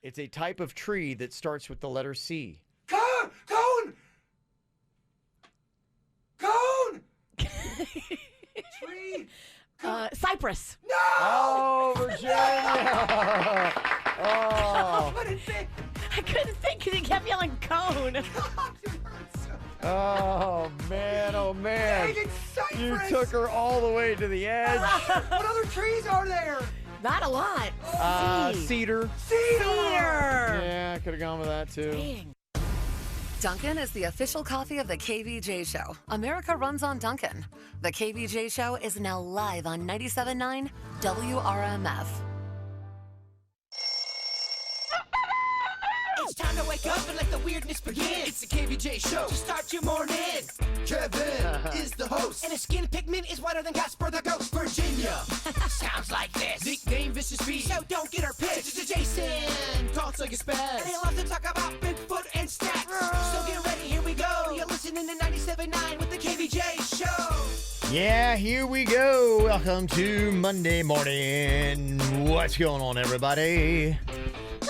It's a type of tree that starts with the letter C. Cone! Cone! Cone! Tree! Cypress. No! Oh, Virginia! Oh. What is it? I couldn't think because he kept yelling cone. God, you hurt so. Oh, man. Oh, man. Dang, it's cypress. You took her all the way to the edge. What other trees are there? Not a lot. Cedar. Cedar. Yeah, I could have gone with that, too. Dang. Dunkin' is the official coffee of the KVJ Show. America runs on Dunkin'. The KVJ Show is now live on 97.9 WRMF. It's time to wake up and let the weirdness begin. It's the KVJ Show to start your morning. Kevin is the host, and his skin pigment is whiter than Casper the Ghost. Virginia sounds like this. Nickname Vicious Beast, so don't get her pissed. Jason talks like a spaz, and he loves to talk about Bigfoot and stats. So get ready, here we go. You're listening to 97.9 with the KVJ Show. Yeah, here we go. Welcome to Monday morning. What's going on, everybody?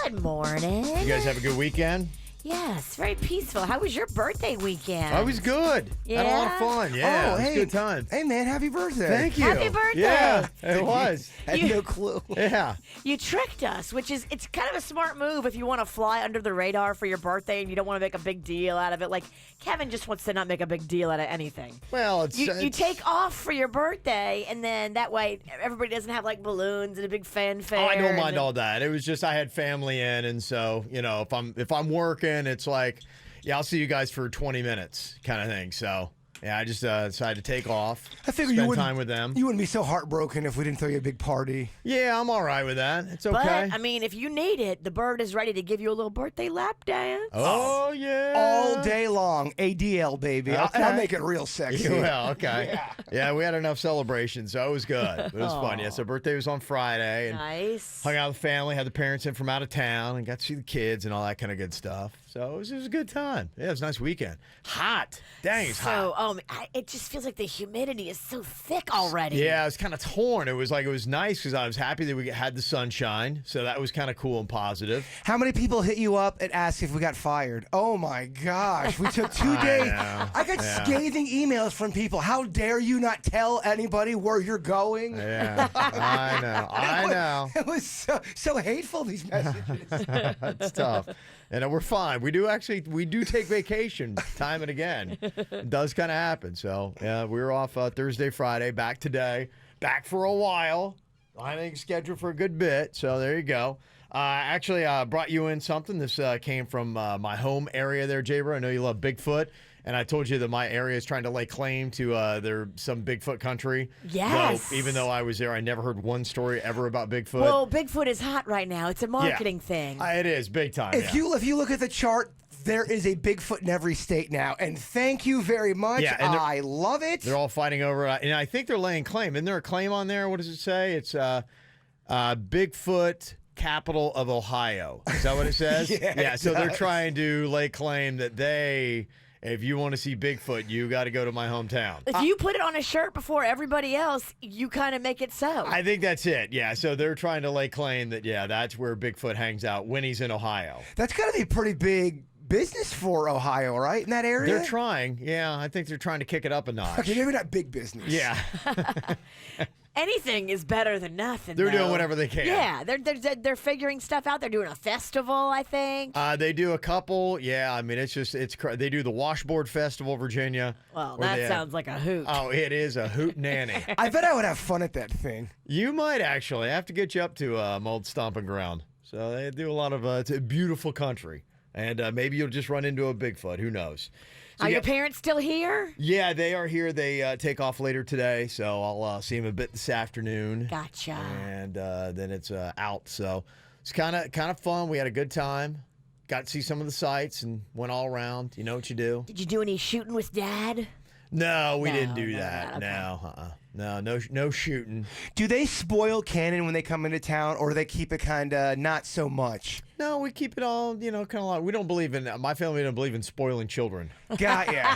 Good morning. You guys have a good weekend? Yes, very peaceful. How was your birthday weekend? I was good. Had a lot of fun. Yeah, it was a good time. Hey, man, happy birthday. Thank you. Happy birthday. Yeah, it was. Had no clue. Yeah. You tricked us, which is, it's kind of a smart move if you want to fly under the radar for your birthday and you don't want to make a big deal out of it. Like, Kevin just wants to not make a big deal out of anything. Well, it's You take off for your birthday, and then that way everybody doesn't have, like, balloons and a big fanfare. Oh, I don't mind all that. It was just I had family in, and so, you know, if I'm working, it's like, yeah, I'll see you guys for 20 minutes kind of thing. So, yeah, I just decided to take off. I figured spend you time with them. You wouldn't be so heartbroken if we didn't throw you a big party. Yeah, I'm all right with that. It's okay. But, I mean, if you need it, the bird is ready to give you a little birthday lap dance. Oh, yeah. All day long, ADL, baby. And I'll Okay. make it real sexy. Well, okay. Yeah, we had enough celebrations, so it was good. It was fun. Yeah, so birthday was on Friday. And Nice. hung out with the family, had the parents in from out of town, and got to see the kids and all that kind of good stuff. So it was a good time. Yeah, it was a nice weekend. Hot. Dang, it's hot. So, it just feels like the humidity is so thick already. Yeah, I was kind of torn. It was nice because I was happy that we had the sunshine, so that was kind of cool and positive. How many people hit you up and asked if we got fired? Oh, my gosh. We took 2 days. I got scathing emails from people. How dare you not tell anybody where you're going? Yeah, I know. I know. It was so hateful, these messages. It's tough. And we're fine. We do take vacation time and again. It does kind of happen. So, yeah, we were off Thursday, Friday, back today. Back for a while. I think scheduled for a good bit. So, there you go. Actually, I brought you in something. This came from my home area there, Jabra. I know you love Bigfoot. And I told you that my area is trying to lay claim to some Bigfoot country. Yes. Though, even though I was there, I never heard one story ever about Bigfoot. Well, Bigfoot is hot right now. It's a marketing thing. It is, big time. If you look at the chart, there is a Bigfoot in every state now, and thank you very much. Yeah, and I love it. They're all fighting over it, and I think they're laying claim. Isn't there a claim on there? What does it say? It's Bigfoot capital of Ohio. Is that what it says? Yeah, So they're trying to lay claim that if you want to see Bigfoot, you got to go to my hometown. If you put it on a shirt before everybody else, you kind of make it so. I think that's it. Yeah. So they're trying to lay claim that, that's where Bigfoot hangs out when he's in Ohio. That's got to be a pretty big business for Ohio, right? In that area? They're trying. Yeah. I think they're trying to kick it up a notch. Okay, maybe not big business. Yeah. Anything is better than nothing. They're though. doing whatever they can. Yeah, they're figuring stuff out. They're doing a festival, I think. They do a couple. Yeah, I mean, they do the Washboard Festival, Virginia. Well, that sounds like a hoot. Oh, it is a hoot nanny. I bet I would have fun at that thing. You might actually. I have to get you up to old stomping ground. So they do a lot of. It's a beautiful country, and maybe you'll just run into a Bigfoot. Who knows? So, Are your parents still here? Yeah, they are here. They take off later today, so I'll see them a bit this afternoon. Gotcha. And then it's out. So it's kind of fun. We had a good time. Got to see some of the sights and went all around. You know what you do. Did you do any shooting with Dad? No, we didn't do none of that. that, okay. No, No shooting. Do they spoil cannon when they come into town, or do they keep it kind of not so much? No, we keep it all, kind of like, we don't believe in, my family don't believe in spoiling children. Got ya.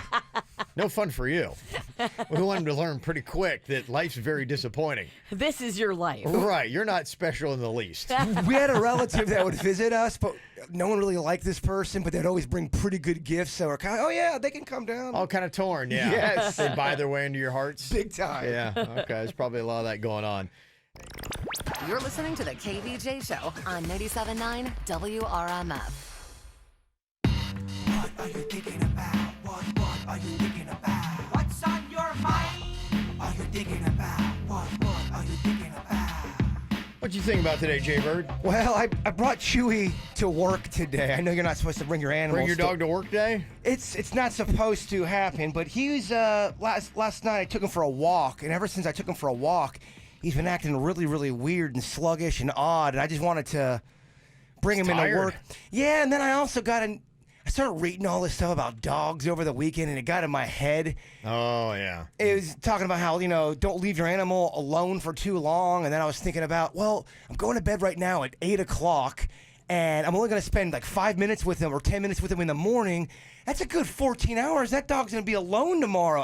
No fun for you. We want them to learn pretty quick that life's very disappointing. This is your life. Right, you're not special in the least. We had a relative that would visit us, but no one really liked this person, but they'd always bring pretty good gifts, so we're kind of, oh yeah, they can come down. All kind of torn, yeah. Yes. They buy their way into your hearts. Big time. Yeah, okay, there's probably a lot of that going on. You're listening to the KVJ Show on 97.9 WRMF. What are you thinking about? What are you thinking about? What's on your mind? Are you thinking about? What are you thinking about? What you think about today, Jay Bird? Well, I brought Chewy to work today. I know you're not supposed to bring your animals. Bring your dog to work day? It's not supposed to happen, but he was last night I took him for a walk, and ever since I took him for a walk, he's been acting really, really weird and sluggish and odd, and I just wanted to bring him into work. Yeah, and then I also I started reading all this stuff about dogs over the weekend, and it got in my head. Oh, yeah. It was talking about how, don't leave your animal alone for too long, and then I was thinking about, well, I'm going to bed right now at 8 o'clock, and I'm only going to spend like 5 minutes with him or 10 minutes with him in the morning. That's a good 14 hours. That dog's going to be alone tomorrow.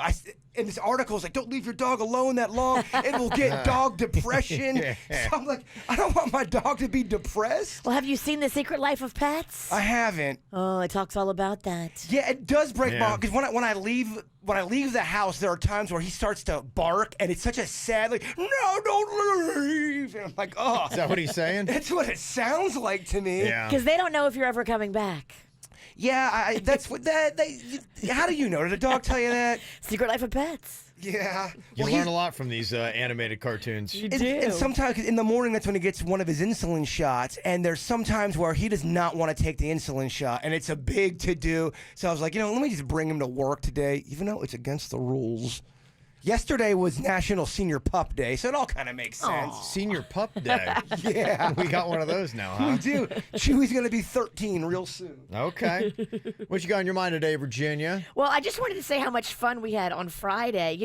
And this article is like, don't leave your dog alone that long. It will get dog depression. Yeah. So I'm like, I don't want my dog to be depressed. Well, have you seen The Secret Life of Pets? I haven't. Oh, it talks all about that. Yeah, it does break my heart because when I leave the house, there are times where he starts to bark, and it's such a sad like, no, don't leave. And I'm like, oh, Is that what he's saying? that's what it sounds like to me. Yeah. Because they don't know if you're ever coming back. Yeah, that's what how do you know? Did a dog tell you that? Secret Life of Pets. Yeah. You Well, learn he's- a lot from these animated cartoons. You And, do. and sometimes in the morning, that's when he gets one of his insulin shots. And there's sometimes where he does not want to take the insulin shot, and it's a big to do. So I was like, let me just bring him to work today, even though it's against the rules. Yesterday was National Senior Pup Day, so it all kind of makes sense. Senior Pup Day. Yeah. We got one of those now, huh? We do. Chewy's going to be 13 real soon. Okay. What you got on your mind today, Virginia? Well, I just wanted to say how much fun we had on Friday.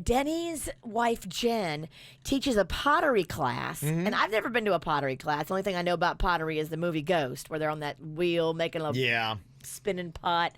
Denny's wife, Jen, teaches a pottery class. And I've never been to a pottery class. The only thing I know about pottery is the movie Ghost, where they're on that wheel making a Yeah. spinning pot.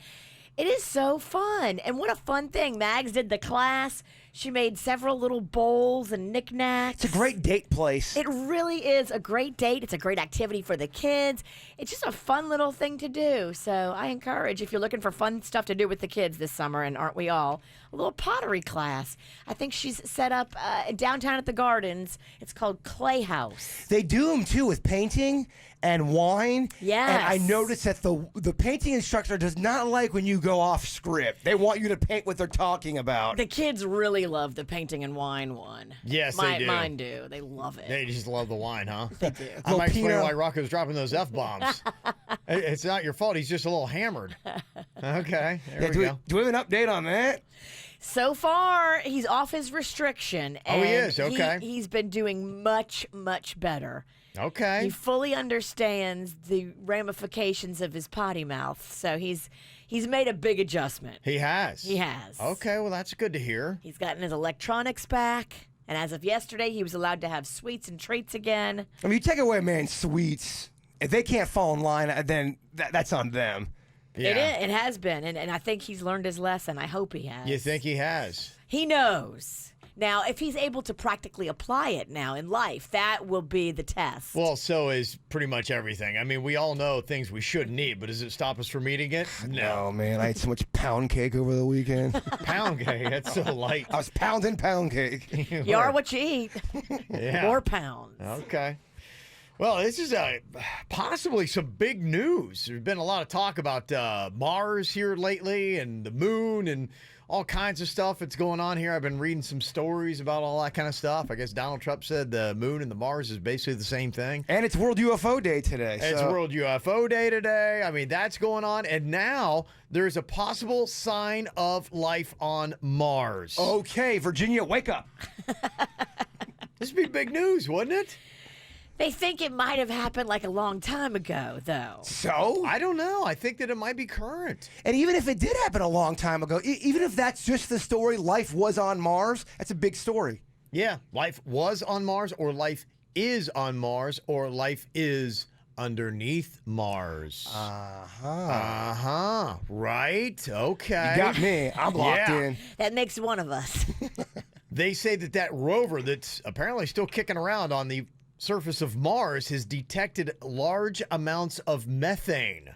It is so fun. And what a fun thing. Mags did the class. She made several little bowls and knickknacks. It's a great date place. It really is a great date. It's a great activity for the kids. It's just a fun little thing to do. So I encourage, if you're looking for fun stuff to do with the kids this summer, and aren't we all, a little pottery class. I think she's set up downtown at the Gardens. It's called Clay House. They do them too with painting and wine. Yes. And I noticed that the painting instructor does not like when you go off script. They want you to paint what they're talking about. The kids really love the painting and wine one. Yes, they do. Mine do. They love it. They just love the wine, huh? They do. I might explain Pinot. why Rocco's dropping those F-bombs. It's not your fault. He's just a little hammered. Okay, there we go. Do we have an update on that? So far, he's off his restriction. Oh, he and is? Okay. He's been doing much, much better. Okay. He fully understands the ramifications of his potty mouth, so he's made a big adjustment. He has. He has. Okay, well, that's good to hear. He's gotten his electronics back, and as of yesterday, he was allowed to have sweets and treats again. I mean, you take away a man's sweets. If they can't fall in line, then that's on them. Yeah. It has been, and I think he's learned his lesson. I hope he has. You think he has? He knows. Now, if he's able to practically apply it now in life, that will be the test. Well, so is pretty much everything. I mean, we all know things we shouldn't eat, but does it stop us from eating it? No, man. I ate so much pound cake over the weekend. Pound cake, that's so light. I was pounding pound cake. You are what you eat. Yeah. More pounds. Okay. Well, this is possibly some big news. There's been a lot of talk about Mars here lately and the moon and all kinds of stuff that's going on here. I've been reading some stories about all that kind of stuff. I guess Donald Trump said the moon and the Mars is basically the same thing. And it's World UFO Day today. It's so- World UFO Day today. I mean, that's going on. And now there's a possible sign of life on Mars. Okay, Virginia, wake up. This would be big news, wouldn't it? They think it might have happened like a long time ago, though. So? I don't know. I think that it might be current. And even if it did happen a long time ago, even if that's just the story, life was on Mars, that's a big story. Yeah, life was on Mars, or life is on Mars, or life is underneath Mars. Right? Okay. You got me. I'm locked in. That makes one of us. They say that rover that's apparently still kicking around on the surface of Mars has detected large amounts of methane.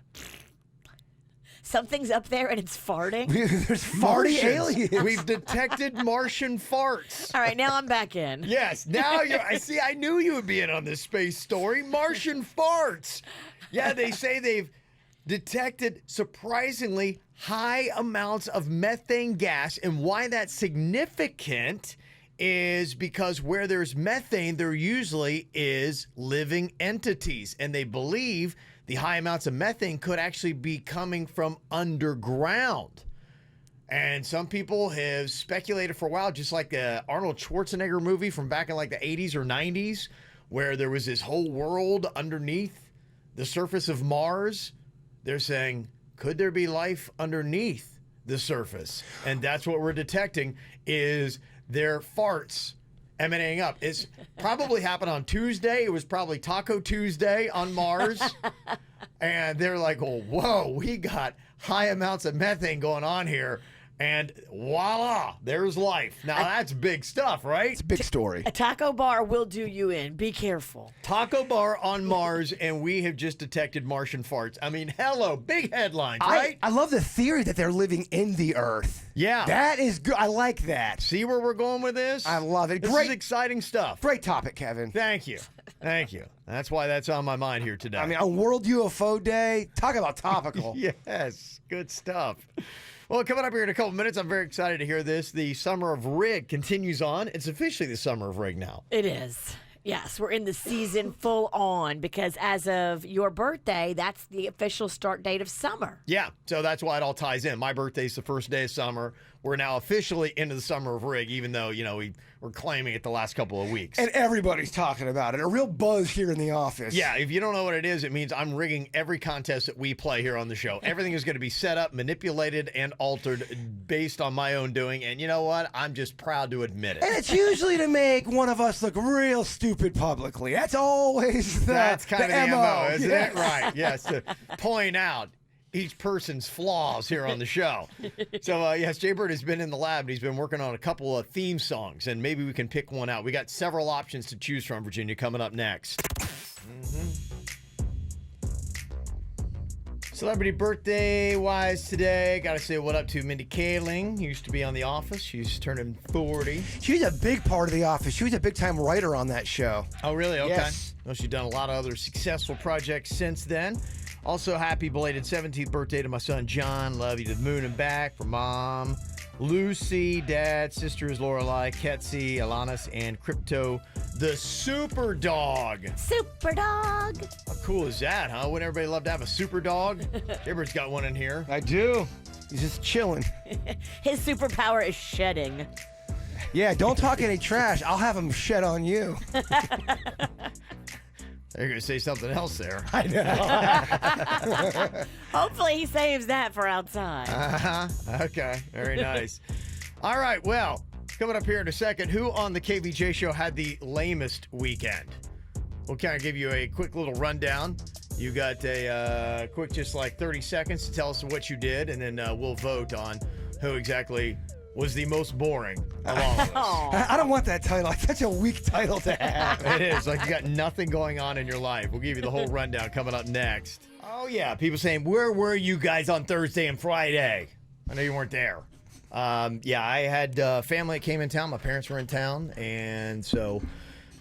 Something's up there and it's farting. There's farty aliens. We've detected Martian farts. All right, now I'm back in. Yes, now I knew you would be in on this space story. Martian farts. Yeah, they say they've detected surprisingly high amounts of methane gas, and why that's significant is because where there's methane, there usually is living entities, and they believe the high amounts of methane could actually be coming from underground. And some people have speculated for a while, just like the Arnold Schwarzenegger movie from back in like the 80s or 90s, where there was this whole world underneath the surface of Mars. They're saying, could there be life underneath the surface? And that's what we're detecting is their farts emanating up. It's probably happened on Tuesday. It was probably Taco Tuesday on Mars. And they're like, oh, whoa, we got high amounts of methane going on here. And voila, there's life. Now, that's big stuff, right? It's a big story. A taco bar will do you in. Be careful. Taco bar on Mars, and we have just detected Martian farts. I mean, hello, big headlines, right? I love the theory that they're living in the Earth. Yeah. That is good. I like that. See where we're going with this? I love it. This Great. is exciting stuff. Great topic, Kevin. Thank you. Thank you. That's why that's on my mind here today. I mean, a World UFO Day. Talk about topical. Yes, good stuff. Well, coming up here in a couple minutes, I'm very excited to hear this. The Summer of Rig continues on. It's officially the Summer of Rig now. It is. Yes, we're in the season full on because as of your birthday, that's the official start date of summer. Yeah, so that's why it all ties in. My birthday's the first day of summer. We're now officially into the Summer of Rig, even though, we're claiming it the last couple of weeks. And everybody's talking about it. A real buzz here in the office. Yeah, if you don't know what it is, it means I'm rigging every contest that we play here on the show. Everything is going to be set up, manipulated, and altered based on my own doing. And you know what? I'm just proud to admit it. And it's usually to make one of us look real stupid publicly. That's always That's kind of the MO, isn't Yes. it? Right, yes, to point out each person's flaws here on the show. So, yes, Jay Bird has been in the lab, and he's been working on a couple of theme songs, and maybe we can pick one out. We got several options to choose from, Virginia, coming up next. Celebrity birthday-wise today, got to say what up to Mindy Kaling. Used to be on The Office. She's turning 40. She was a big part of The Office. She was a big-time writer on that show. Oh, really? Okay. Yes. Well, she's done a lot of other successful projects since then. Also, happy belated 17th birthday to my son, John. Love you to the moon and back. For Mom, Lucy, Dad, sisters, Lorelai, Ketsy, Alanis, and Crypto, the Super Dog. Super dog. How cool is that, huh? Wouldn't everybody love to have a super dog? Everybody's got one in here. I do. He's just chilling. His superpower is shedding. Yeah, don't talk any trash. I'll have him shed on you. You're going to say something else there. I know. Hopefully he saves that for outside. Okay, very nice. All right, well, coming up here in a second, who on the KVJ show had the lamest weekend? We'll kind of give you a quick little rundown. You got a quick, just like 30 seconds to tell us what you did, and then we'll vote on who exactly was the most boring of all of us. I don't want that title. It's such a weak title to have. It is. Like you got nothing going on in your life. We'll give you the whole rundown coming up next. Oh, yeah. People saying, where were you guys on Thursday and Friday? I know you weren't there. Yeah, I had family that came in town. My parents were in town. And so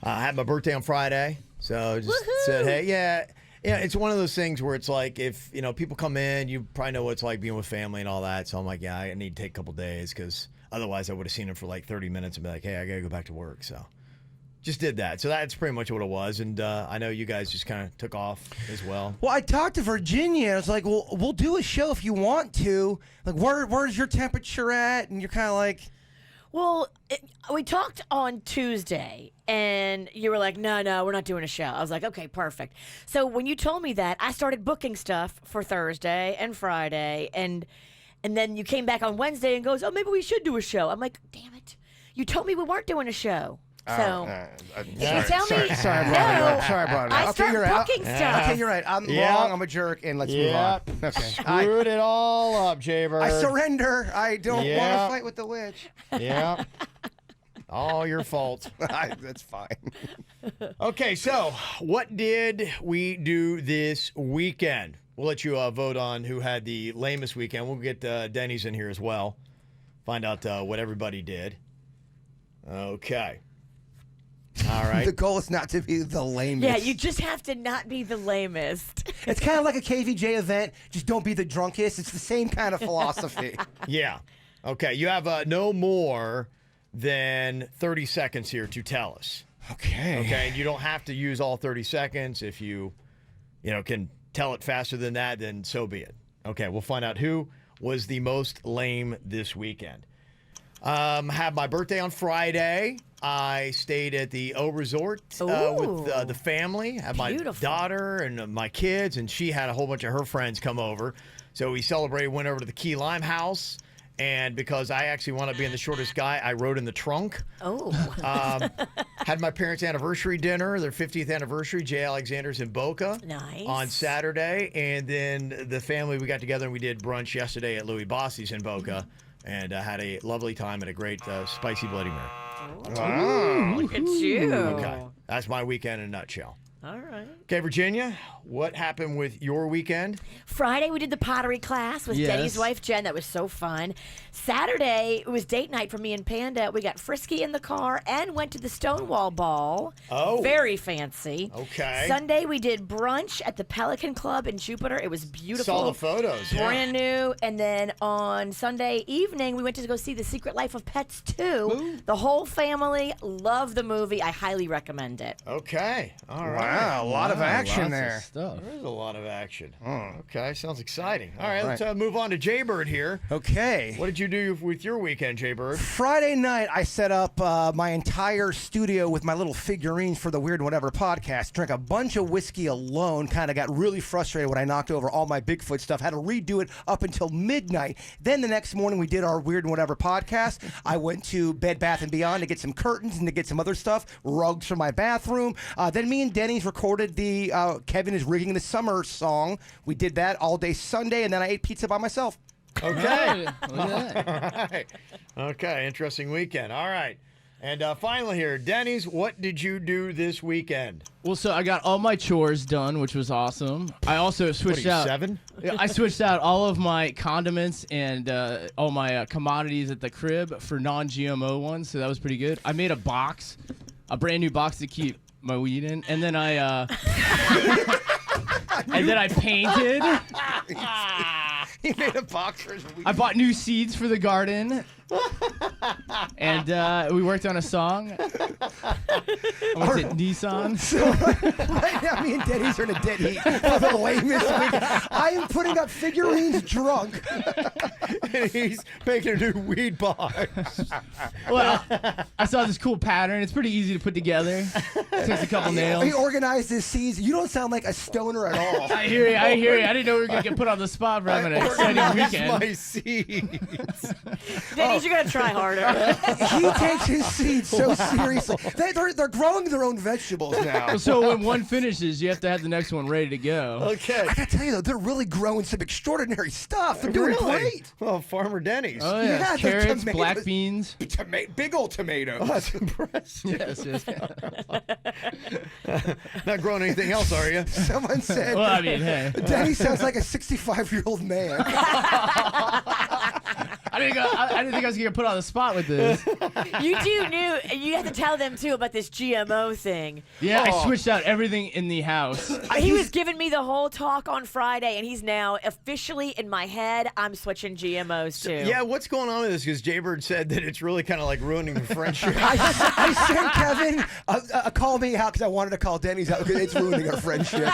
I had my birthday on Friday. So just said, hey, yeah, it's one of those things where it's like if, people come in, you probably know what it's like being with family and all that. So I'm like, yeah, I need to take a couple days because otherwise I would have seen them for like 30 minutes and be like, hey, I got to go back to work. So just did that. So that's pretty much what it was. And I know you guys just kind of took off as well. Well, I talked to Virginia. And I was like, well, we'll do a show if you want to. Like, where's your temperature at? And you're kind of like... Well, we talked on Tuesday, and you were like, no, we're not doing a show. I was like, okay, perfect. So when you told me that, I started booking stuff for Thursday and Friday, and then you came back on Wednesday and goes, oh, maybe we should do a show. I'm like, damn it. You told me we weren't doing a show. So, if you tell me, Sorry, I brought it up. Sorry, I brought it up. I Okay, start you're out. booking stuff. Okay, you're right. I'm Yeah. wrong. I'm a jerk, and let's move on. Okay. Screwed it all up, Jaybird. I surrender. I don't want Yeah. to fight with the witch. Yeah. All your fault. That's fine. Okay, so what did we do this weekend? We'll let you vote on who had the lamest weekend. We'll get Denny's in here as well. Find out what everybody did. Okay. All right. The goal is not to be the lamest. Yeah, you just have to not be the lamest. It's kind of like a KVJ event. Just don't be the drunkest. It's the same kind of philosophy. Yeah. Okay, you have no more than 30 seconds here to tell us. Okay. Okay, and you don't have to use all 30 seconds. If you can tell it faster than that, then so be it. Okay, we'll find out who was the most lame this weekend. Had my birthday on Friday. I stayed at the O Resort with the family. Had my Beautiful. daughter and my kids, and she had a whole bunch of her friends come over. So we celebrated, went over to the Key Lime House. And because I actually wanted to be the shortest guy, I rode in the trunk. Oh. Had my parents' anniversary dinner, their 50th anniversary, J. Alexander's in Boca. Nice. On Saturday. And then the family, we got together and we did brunch yesterday at Louis Bossi's in Boca. And had a lovely time at a great spicy Bloody Mary. Wow. Look at you. Okay. That's my weekend in a nutshell. All right. Okay, Virginia, what happened with your weekend? Friday, we did the pottery class with Yes. Denny's wife, Jen. That was so fun. Saturday, it was date night for me and Panda. We got frisky in the car and went to the Stonewall Ball. Oh. Very fancy. Okay. Sunday, we did brunch at the Pelican Club in Jupiter. It was beautiful. Saw the photos, yeah. Brand new. And then on Sunday evening, we went to go see The Secret Life of Pets 2. The whole family loved the movie. I highly recommend it. Okay. All right. Wow, a lot of action Lots of there. stuff. There is a lot of action. Okay, sounds exciting. All right, Right. let's move on to Jaybird here. Okay. What did you do with your weekend, Jaybird? Friday night, I set up my entire studio with my little figurines for the Weird and Whatever podcast. Drank a bunch of whiskey alone. Kind of got really frustrated when I knocked over all my Bigfoot stuff. Had to redo it up until midnight. Then the next morning, we did our Weird and Whatever podcast. I went to Bed Bath & Beyond to get some curtains and to get some other stuff, rugs for my bathroom. Then me and Denny's recorded the Kevin is Rigging the Summer song. We did that all day Sunday, and then I ate pizza by myself. Okay. Look at that. All right. Okay, interesting weekend. All right. And finally here, Denny's, what did you do this weekend? Well, so I got all my chores done, which was awesome. I also switched out 7? Yeah, I switched out all of my condiments and all my commodities at the crib for non-GMO ones, so that was pretty good. I made a brand new box to keep my weed in, and then I painted. He made a box for his week. I bought new seeds for the garden, and we worked on a song. Was it Nissan? So right now, me and Denny's are in a dead heat for the lamest weekend. I am putting up figurines drunk. And he's making a new weed box. Well, I saw this cool pattern. It's pretty easy to put together. Takes a couple nails. He organized his seeds. You don't sound like a stoner at all. I hear you. I didn't know we were going to get put on the spot for having an exciting weekend. My seeds. Denny's, you got to try harder. He takes his seeds so seriously. They're growing their own vegetables now. So when one finishes, you have to have the next one ready to go. Okay. I gotta tell you though, they're really growing some extraordinary stuff. They're doing Really? great. Well, Farmer Denny's. Oh Yeah, yeah, the carrots, tomatoes. black beans. Big old tomatoes. Oh, that's impressive. Yes. Not growing anything else, are you? Someone said, Well, I mean, hey, Denny sounds like a 65-year-old man. I didn't think I was gonna get put on the spot with this. You you have to tell them too about this GMO thing. Yeah, I switched out everything in the house. He was giving me the whole talk on Friday, and he's now officially in my head. I'm switching GMOs too. Yeah, what's going on with this? Because Jaybird said that it's really kind of like ruining the friendship. I sent Kevin call me out because I wanted to call Denny's out because it's ruining our friendship.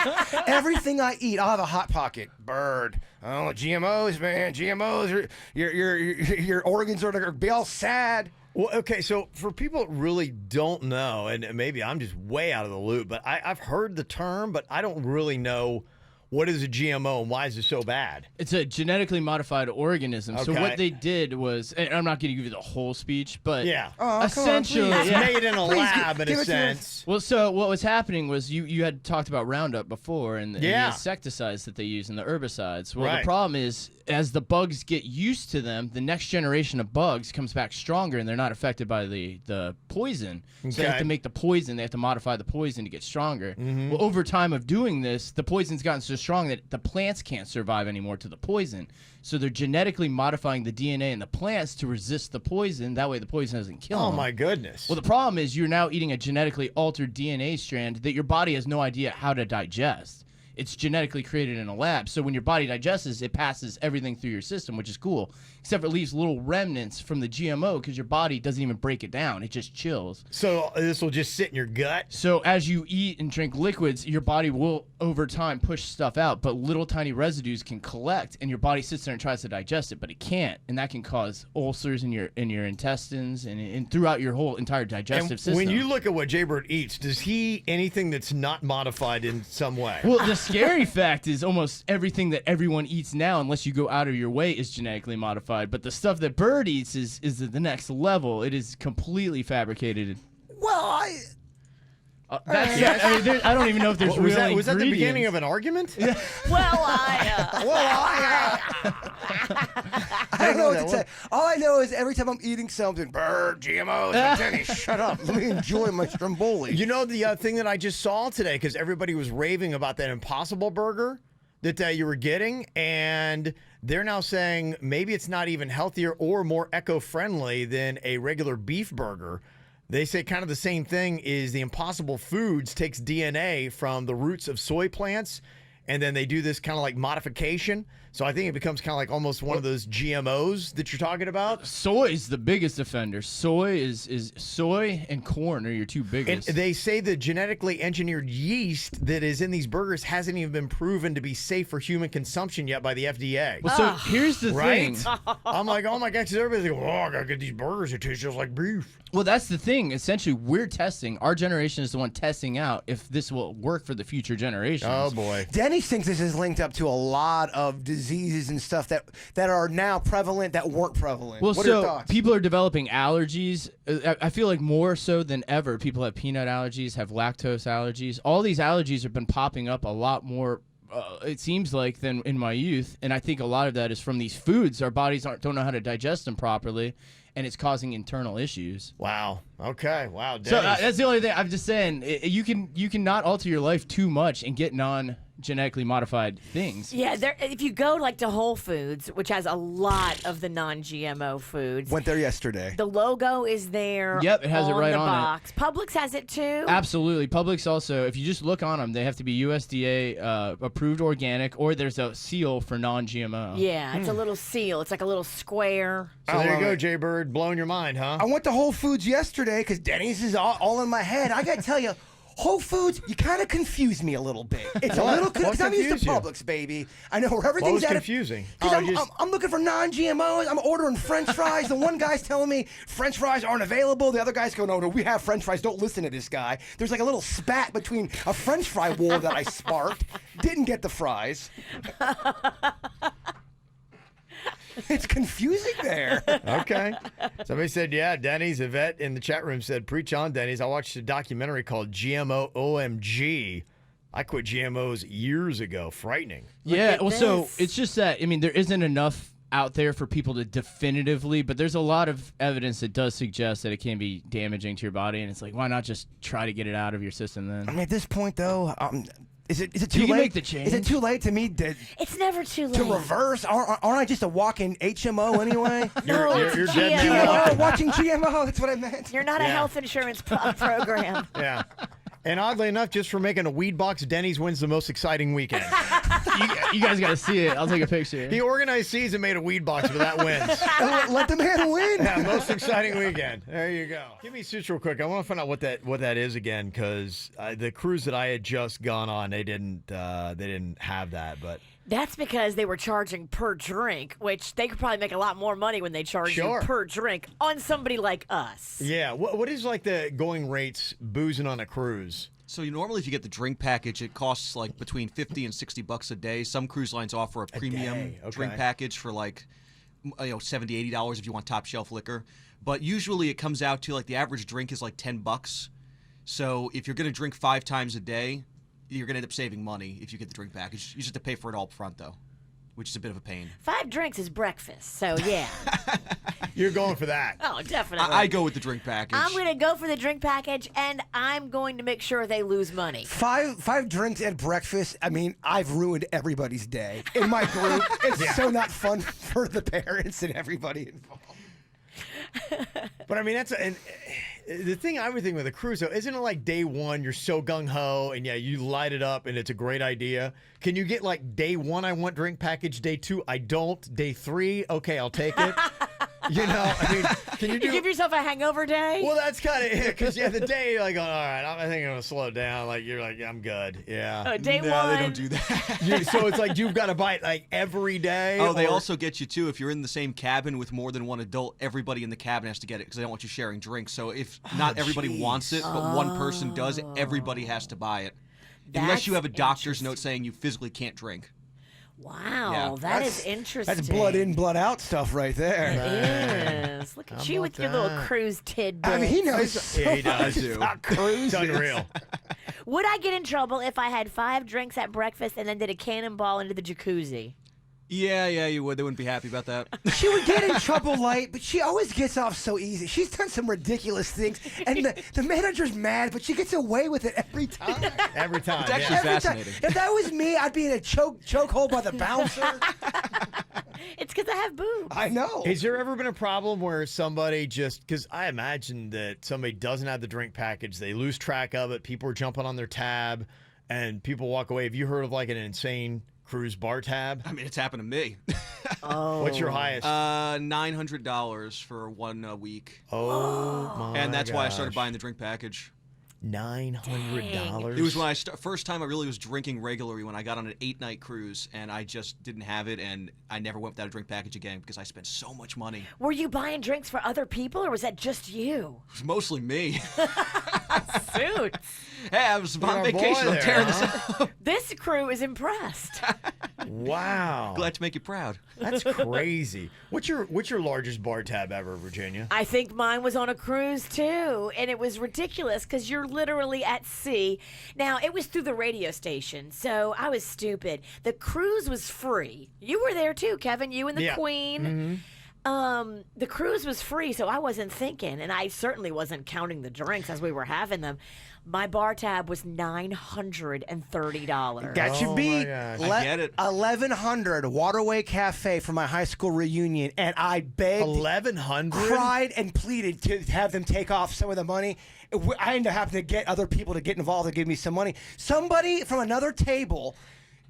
Everything I eat, I'll have a Hot Pocket. bird. Oh, GMOs, man, GMOs. Your organs are gonna be all sad. Well, okay, so for people that really don't know, and maybe I'm just way out of the loop, but I've heard the term, but I don't really know what is a GMO and why is it so bad? It's a genetically modified organism. So Okay. what they did was, and I'm not going to give you the whole speech, but Yeah. essentially, It's made in a Please, lab in give a it to us. sense. Well, so what was happening was you had talked about Roundup before and the Yeah. insecticides that they use and the herbicides. Well, Right. the problem is as the bugs get used to them, the next generation of bugs comes back stronger and they're not affected by the poison. So they have Okay. to make the poison, they have to modify the poison to get stronger. Well, over time of doing this, the poison's gotten so strong that the plants can't survive anymore to the poison. So they're genetically modifying the DNA in the plants to resist the poison. That way the poison doesn't kill them. Oh, my goodness. Well, the problem is you're now eating a genetically altered DNA strand that your body has no idea how to digest. It's genetically created in a lab. So when your body digests, it passes everything through your system, which is cool. Except for it leaves little remnants from the GMO because your body doesn't even break it down. It just chills. So this will just sit in your gut? So as you eat and drink liquids, your body will, over time, push stuff out. But little tiny residues can collect, and your body sits there and tries to digest it, but it can't. And that can cause ulcers in your intestines and throughout your whole entire digestive And system. when you look at what Jaybird eats, does he eat anything that's not modified in some way? Well, the scary fact is almost everything that everyone eats now, unless you go out of your way, is genetically modified. But the stuff that Bird eats is at the next level. It is completely fabricated. Well, That's, I mean, I don't even know if there's was real was that the beginning ingredients. of an argument? Well, I don't know what to say. All I know is every time I'm eating something, bird, GMOs, Denny, shut up. Let me enjoy my stromboli. You know the thing that I just saw today, because everybody was raving about that Impossible Burger that you were getting, and they're now saying maybe it's not even healthier or more eco-friendly than a regular beef burger. They say kind of the same thing is the Impossible Foods takes DNA from the roots of soy plants, and then they do this kind of like modification. So I think it becomes kind of like almost one of those GMOs that you're talking about. Soy is the biggest offender. Soy is soy and corn are your two And biggest. they say the genetically engineered yeast that is in these burgers hasn't even been proven to be safe for human consumption yet by the FDA. Well, so here's the Right? thing. I'm like, oh my gosh, everybody's like, oh, I gotta get these burgers that taste just like beef. Well, that's the thing. Essentially, we're testing. Our generation is the one testing out if this will work for the future generations. Oh boy. Denny thinks this is linked up to a lot of diseases and stuff that are now prevalent that weren't prevalent. Well, what are your so thoughts? people are developing allergies. I feel like more so than ever, people have peanut allergies, have lactose allergies. All these allergies have been popping up a lot more, it seems like, than in my youth. And I think a lot of that is from these foods. Our bodies don't know how to digest them properly, and it's causing internal issues. Wow. Okay. Wow. So Denny's. that's the only thing I'm just saying. You can not alter your life too much and get non-genetically modified things. yeah. If you go like to Whole Foods, which has a lot of the non-GMO foods, Went there yesterday. the logo is there. Yep, it has it on right the on it. box. Publix has it too. Absolutely. Publix also, if you just look on them, they have to be USDA approved organic, or there's a seal for non-GMO. Yeah, it's a little seal. It's like a little square. So there you love go, it. Jaybird, blowing your mind, huh? I went to Whole Foods yesterday because Denny's is all in my head. I gotta tell you, Whole Foods, you kind of confuse me a little bit. It's a little because I'm used to confused you? Publix, baby. I know where What everything's was at. confusing? Because I'm looking for non-GMOs. I'm ordering French fries. The one guy's telling me French fries aren't available. The other guy's going, no, we have French fries. Don't listen to this guy. There's like a little spat between a French fry war that I sparked. Didn't get the fries. It's confusing there. Okay. Somebody said, yeah, Denny's. Yvette in the chat room said, preach on, Denny's. I watched a documentary called GMO OMG. I quit GMOs years ago. Frightening. Yeah, at well, so this. it's just that, I mean, there isn't enough out there for people to definitively, but there's a lot of evidence that does suggest that it can be damaging to your body, and it's like, why not just try to get it out of your system I then? mean, at this point, though, is it too You can late? make the change. Is it too late to me to It's never too late. reverse? Aren't I just a walking HMO anyway? No, You're it's dead GMO. man walking. Watching GMO. That's what I meant. You're not a Yeah. health insurance program. Yeah. And oddly enough, just for making a weed box, Denny's wins the most exciting weekend. You guys got to see it. I'll take a picture. He organized seas and made a weed box, but that wins. Let the man win. Yeah, most exciting weekend. There you go. Give me suits real quick. I want to find out what that is again, because the cruise that I had just gone on, they didn't have that. But That's because they were charging per drink, which they could probably make a lot more money when they charge Sure. you per drink on somebody like us. yeah, what is like the going rates boozing on a cruise? So normally, if you get the drink package, it costs like between $50 and $60 a day. Some cruise lines offer a premium day, okay. drink package for like $70, $80 if you want top shelf liquor. But usually, it comes out to like the average drink is like $10. So if you're going to drink 5 times a day, you're going to end up saving money if you get the drink package. You just have to pay for it all up front though, which is a bit of a pain. 5 drinks is breakfast, so yeah. You're going for that. Oh, definitely. I go with the drink package. I'm going to go for the drink package, and I'm going to make sure they lose money. Five drinks at breakfast. I mean, I've ruined everybody's day in my group. It's so not fun for the parents and everybody involved. But I mean, and the thing I would think with a cruise, though, isn't it like day one, you're so gung-ho, and yeah, you light it up, and it's a great idea. Can you get like day 1, I want drink package, day 2, I don't, day 3, okay, I'll take it. You know, I mean, can you do... You give yourself a hangover day? Well, that's kind of it, because the day you're like, all right, I think I'm going to slow down. Like, you're like, yeah, I'm good, yeah. Day no, 1. they don't do that. So it's like you've got to buy it like every day. Oh, they or- also get you too. If you're in the same cabin with more than one adult, everybody in the cabin has to get it because they don't want you sharing drinks. So if not everybody wants it, but one person does, everybody has to buy it. Unless you have a doctor's note saying you physically can't drink. Wow, Yeah. that is interesting. That's blood in, blood out stuff right there. It is. Look at you with your little that? cruise tidbits. I mean, he knows so Yeah, he does. much about cruises. It's unreal. Would I get in trouble if I had 5 drinks at breakfast and then did a cannonball into the jacuzzi? Yeah, you would. They wouldn't be happy about that. She would get in trouble light, but she always gets off so easy. She's done some ridiculous things, and the manager's mad, but she gets away with it every time. Every time. It's actually yeah. Every time. fascinating. If that was me, I'd be in a chokehold by the bouncer. It's because I have boobs. I know. Has there ever been a problem where somebody just, because I imagine that somebody doesn't have the drink package, they lose track of it, people are jumping on their tab, and people walk away. Have you heard of like an insane cruise bar tab? I mean, it's happened to me. What's your highest? $900 for 1 week. Oh my And that's why I started gosh. buying the drink package. $900. It was when first time I really was drinking regularly when I got on an 8-night cruise, and I just didn't have it, and I never went without a drink package again because I spent so much money. Were you buying drinks for other people, or was that just you? It was mostly me. Suits. Hey, I was You're on a boy vacation. I'm there, tearing huh? this up. This crew is impressed. Wow. Glad to make you proud. That's crazy. What's your largest bar tab ever, Virginia? I think mine was on a cruise too, and it was ridiculous because you're literally at sea. Now, it was through the radio station, so I was stupid. The cruise was free. You were there too, Kevin, you and the Yeah. Queen. The cruise was free, so I wasn't thinking, and I certainly wasn't counting the drinks as we were having them. My bar tab was $930. Got you Oh, my beat. gosh. I get it. 1100 Waterway Cafe for my high school reunion, and I begged, 1100. cried, and pleaded to have them take off some of the money. I ended up having to get other people to get involved and give me some money. Somebody from another table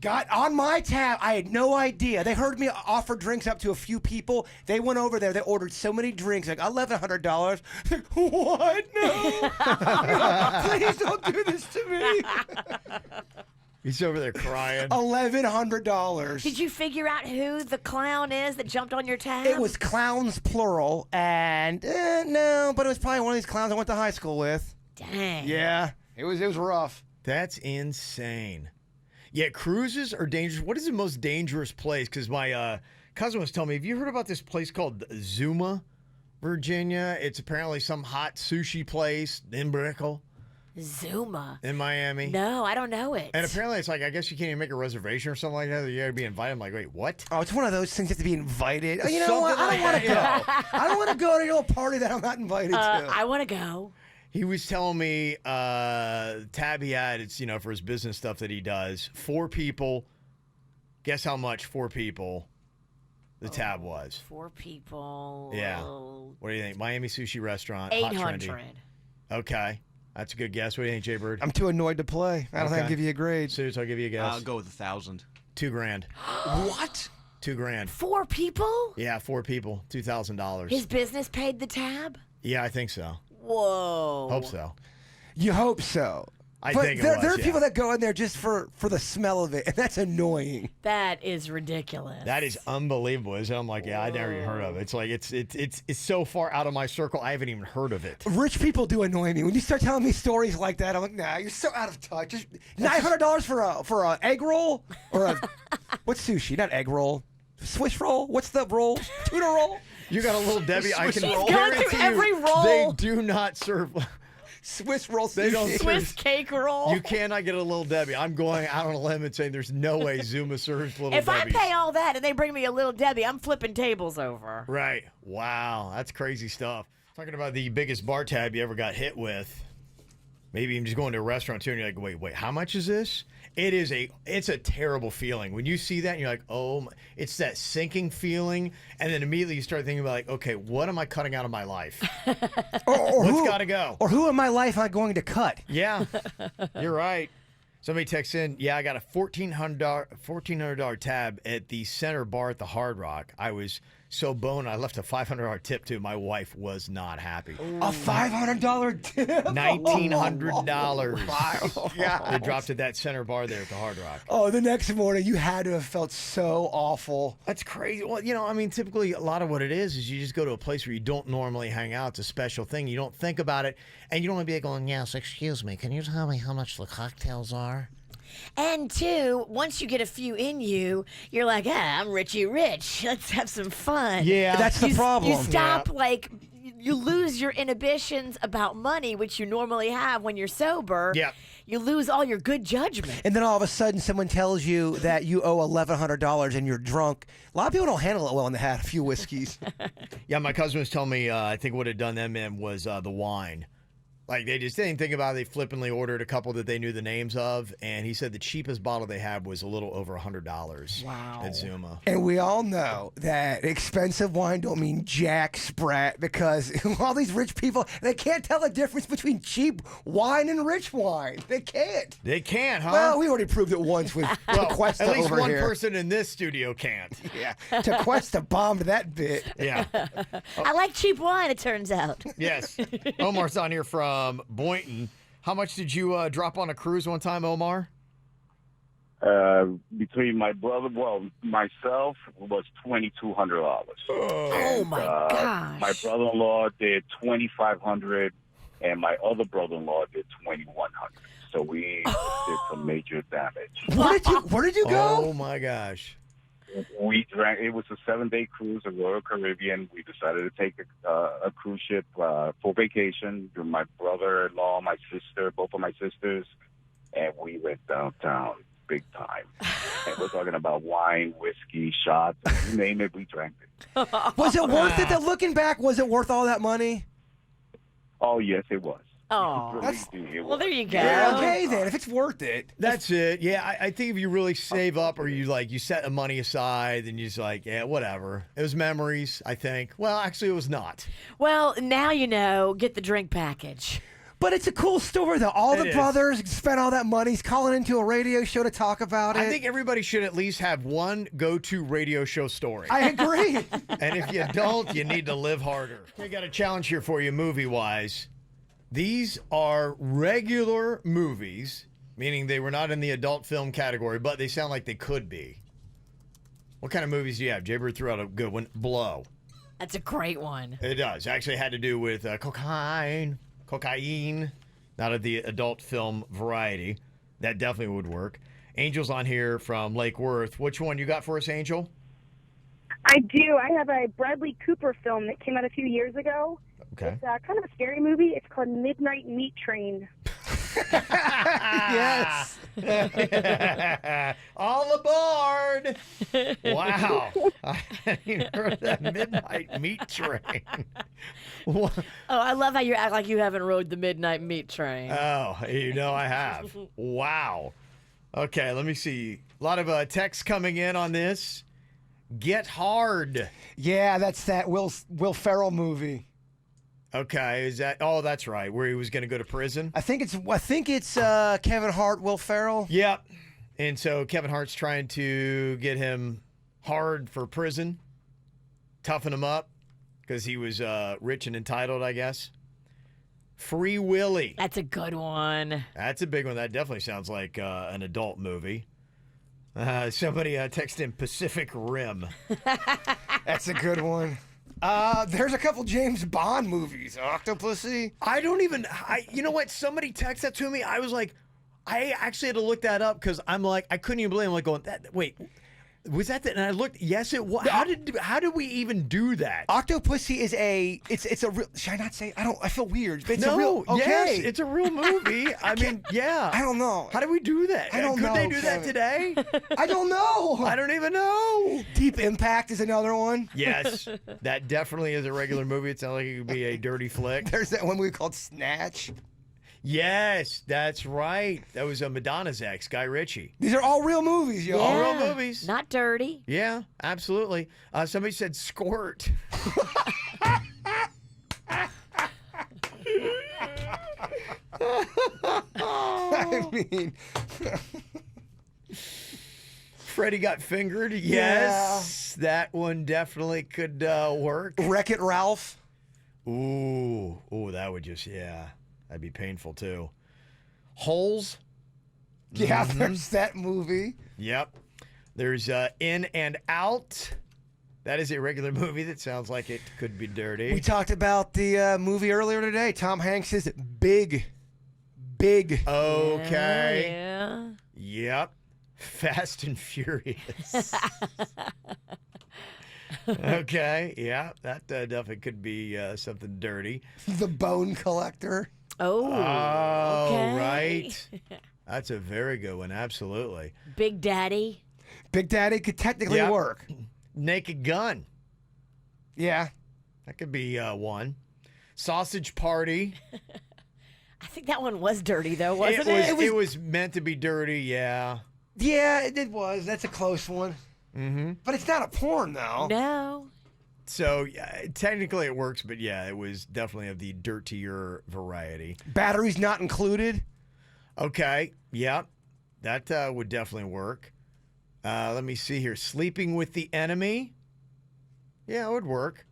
got on my tab. I had no idea. They heard me offer drinks up to a few people. They went over there. They ordered so many drinks, like $1,100. What? No. Please don't do this to me. He's over there crying. $1,100. Did you figure out who the clown is that jumped on your tab? It was clowns plural, and no, but it was probably one of these clowns I went to high school with. Dang. Yeah, it was rough. That's insane. Yeah, cruises are dangerous. What is the most dangerous place? Because my cousin was telling me, have you heard about this place called Zuma, Virginia? It's apparently some hot sushi place in Brickell, Zuma. in Miami. No, I don't know it. And apparently it's like, I guess you can't even make a reservation or something like that. You got to be invited. I'm like, wait, what? Oh, it's one of those things you have to be invited. You know what? Something I don't want like to go. that. I don't want to go to a party that I'm not invited to. I want to go. He was telling me tab he had, it's, for his business stuff that he does. 4 people. Guess how much 4 people the tab was? 4 people. Yeah. What do you think? Miami Sushi Restaurant. Hot trendy. 800. Okay. That's a good guess. What do you think, Jay Bird? I'm too annoyed to play. I don't think I'll Okay. give you a grade. Suits, I'll give you a guess. I'll go with 1,000. $2,000. What? $2,000. 4 people? Yeah, 4 people, $2,000. His business paid the tab? Yeah, I think so. Whoa. Hope so. You hope so. I But think it there was, are yeah. people that go in there just for the smell of it, and that's annoying. That is ridiculous. That is unbelievable. And I'm like, yeah, I never even heard of it. It's like it's so far out of my circle. I haven't even heard of it. Rich people do annoy me. When you start telling me stories like that, I'm like, nah, you're so out of touch. Just $900 for a egg roll or a what's sushi? Not egg roll. Swiss roll? What's the roll? Tuna roll? You got a little Debbie. I can She's going guarantee through you, every roll. they do not serve. Swiss roll. They don't sushi. Swiss cake roll. You cannot get a little Debbie. I'm going out on a limb and saying there's no way Zuma serves little If Debbies. I pay all that and they bring me a little Debbie, I'm flipping tables over. Right. Wow. That's crazy stuff. Talking about the biggest bar tab you ever got hit with. Maybe even just going to a restaurant too and you're like, wait, how much is this? It's a terrible feeling. When you see that and you're like, oh, it's that sinking feeling. And then immediately you start thinking about like, okay, what am I cutting out of my life? Or What's who- got to go? Or who in my life am I going to cut? Yeah, you're right. Somebody texts in, yeah, I got a $1,400 tab at the center bar at the Hard Rock. I was so boned, I left a $500 tip too. My wife was not happy. A $500 tip? $1,900. Yeah. They dropped at that center bar there at the Hard Rock. Oh, the next morning you had to have felt so awful. That's crazy. Well, I mean, typically a lot of what it is you just go to a place where you don't normally hang out. It's a special thing. You don't think about it, and you don't want to be going, yes, excuse me, can you tell me how much the cocktails are? And 2, once you get a few in you, you're like, I'm Richie Rich. Let's have some fun. Yeah. That's the problem. You stop, you lose your inhibitions about money, which you normally have when you're sober. Yep. You lose all your good judgment. And then all of a sudden someone tells you that you owe $1,100 and you're drunk. A lot of people don't handle it well when they had a few whiskeys. Yeah, my cousin was telling me, I think what had done them in was the wine. Like, they didn't think about it. They flippantly ordered a couple that they knew the names of, and he said the cheapest bottle they had was a little over $100 at Zuma. And we all know that expensive wine don't mean jack sprat because all these rich people, they can't tell the difference between cheap wine and rich wine. They can't. They can't, huh? Well, we already proved it once with Tequesta at least over one here. person in this studio can't. Yeah, Tequesta bombed that bit. Yeah. I like cheap wine, it turns out. Yes. Omar's on here from Boynton. How much did you drop on a cruise one time, Omar? Between my brother, myself was $2,200. Oh, my gosh. My brother-in-law did $2,500, and my other brother-in-law did $2,100. So we did some major damage. Where did you go? Oh, my gosh. We drank. It was a 7-day cruise of Royal Caribbean. We decided to take a cruise ship for vacation. My brother-in-law, my sister, both of my sisters, and we went downtown big time. And we're talking about wine, whiskey, shots, you name it, we drank it. Was it worth it? Looking back, was it worth all that money? Oh yes, it was. Oh, Well, there you go. Yeah, okay then. If it's worth it. That's it. Yeah, I think if you really save up or you set the money aside and you just like, yeah, whatever. It was memories, I think. Well, actually, it was not. Well, now you know, get the drink package. But it's a cool story, though. All It the is. brothers spent all that money. He's calling into a radio show to talk about it. I think everybody should at least have one go-to radio show story. I agree. And if you don't, you need to live harder. We got a challenge here for you movie-wise. These are regular movies, meaning they were not in the adult film category, but they sound like they could be. What kind of movies do you have? Jaybird threw out a good one. Blow. That's a great one. It does. Actually had to do with cocaine, not of the adult film variety. That definitely would work. Angel's on here from Lake Worth. Which one you got for us, Angel? I do. I have a Bradley Cooper film that came out a few years ago. Okay. It's kind of a scary movie. It's called Midnight Meat Train. Yes. All aboard! Wow. I hadn't even heard of that Midnight Meat Train. What? Oh, I love how you act like you haven't rode the Midnight Meat Train. Oh, I have. Wow. Okay, let me see. A lot of texts coming in on this. Get Hard. Yeah, that's that Will Ferrell movie. Okay, is that? Oh, that's right. Where he was going to go to prison. I think it's Kevin Hart, Will Ferrell. Yep. And so Kevin Hart's trying to get him hard for prison, toughen him up because he was rich and entitled, I guess. Free Willy. That's a good one. That's a big one. That definitely sounds like an adult movie. Somebody texted in Pacific Rim. That's a good one. There's a couple James Bond movies. Octopussy. I don't even. You know what? Somebody texted that to me. I was like, I actually had to look that up because I'm like, I couldn't even believe it. I'm like going, wait, was that the, and I looked, yes, it was. How did we even do that? Octopussy is it's a real, should I not say? I feel weird. It's no, a real, okay. Yes, it's a real movie. I mean, yeah. I don't know. How did we do that? I don't Could know, they do that Kevin. today? I don't know. I don't even know. Deep Impact is another one. Yes, that definitely is a regular movie. It sounds like it could be a dirty flick. There's that one movie called Snatch. Yes, that's right. That was Madonna's ex, Guy Ritchie. These are all real movies, yo. All real movies. Not dirty. Yeah, absolutely. Somebody said Squirt. I mean, Freddie Got Fingered. Yes, that one definitely could work. Wreck-It Ralph. Ooh, that would just, that'd be painful too. Holes. Yeah, there's that movie. Yep. There's In and Out. That is a regular movie that sounds like it could be dirty. We talked about the movie earlier today. Tom Hanks is Big. Okay. Yeah. Yep. Fast and Furious. Okay. Yeah, that definitely could be something dirty. The Bone Collector. Oh. Okay. Right. That's a very good one. Absolutely. Big Daddy. Big Daddy could technically Yep. work. Naked Gun. Yeah. That could be one. Sausage Party. I think that one was dirty though, wasn't it? It was meant to be dirty, yeah. Yeah, it was. That's a close one. Mm-hmm. But it's not a porn, though. No. So technically it works, but yeah, it was definitely of the dirtier variety. Batteries not included. Okay, yeah, that would definitely work. Let me see here. Sleeping with the Enemy. Yeah, it would work.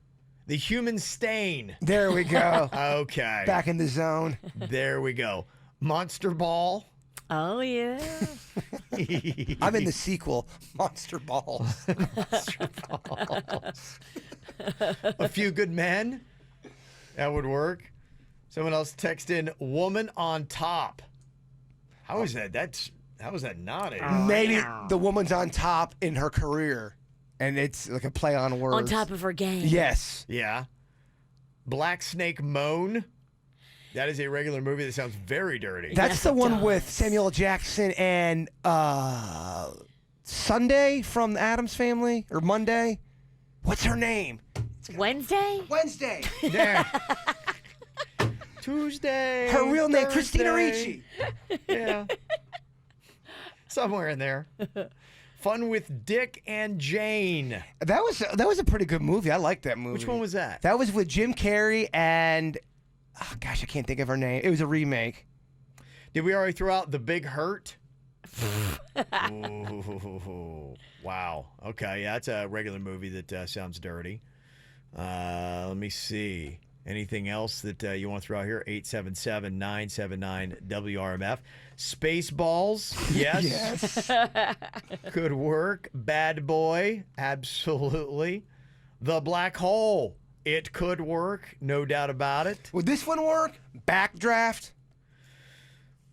The Human Stain. There we go. Okay. Back in the zone. There we go. Monster Ball. Oh yeah. I'm in the sequel, Monster Balls. Monster Balls. A Few Good Men. That would work. Someone else text in Woman on Top. How is that? How is that not a... Maybe the woman's on top in her career, and it's like a play on words. On top of her game. Yes. Yeah. Black Snake Moan. That is a regular movie that sounds very dirty. That's Yes, the it one does. with Samuel Jackson and Sunday from the Addams Family, or Monday. What's her name? Wednesday? Wednesday. There. Tuesday. Her real name, Thursday. Christina Ricci. Yeah. Somewhere in there. Fun with Dick and Jane. That was a pretty good movie. I like that movie. Which one was that? That was with Jim Carrey and, oh gosh, I can't think of her name. It was a remake. Did we already throw out The Big Hurt? Ooh, wow. Okay, yeah, that's a regular movie that sounds dirty. Let me see. Anything else that you want to throw out here? 877-979-WRMF. Spaceballs, yes. Yes. Could work. Bad Boy, absolutely. The Black Hole, it could work, no doubt about it. Would this one work? Backdraft?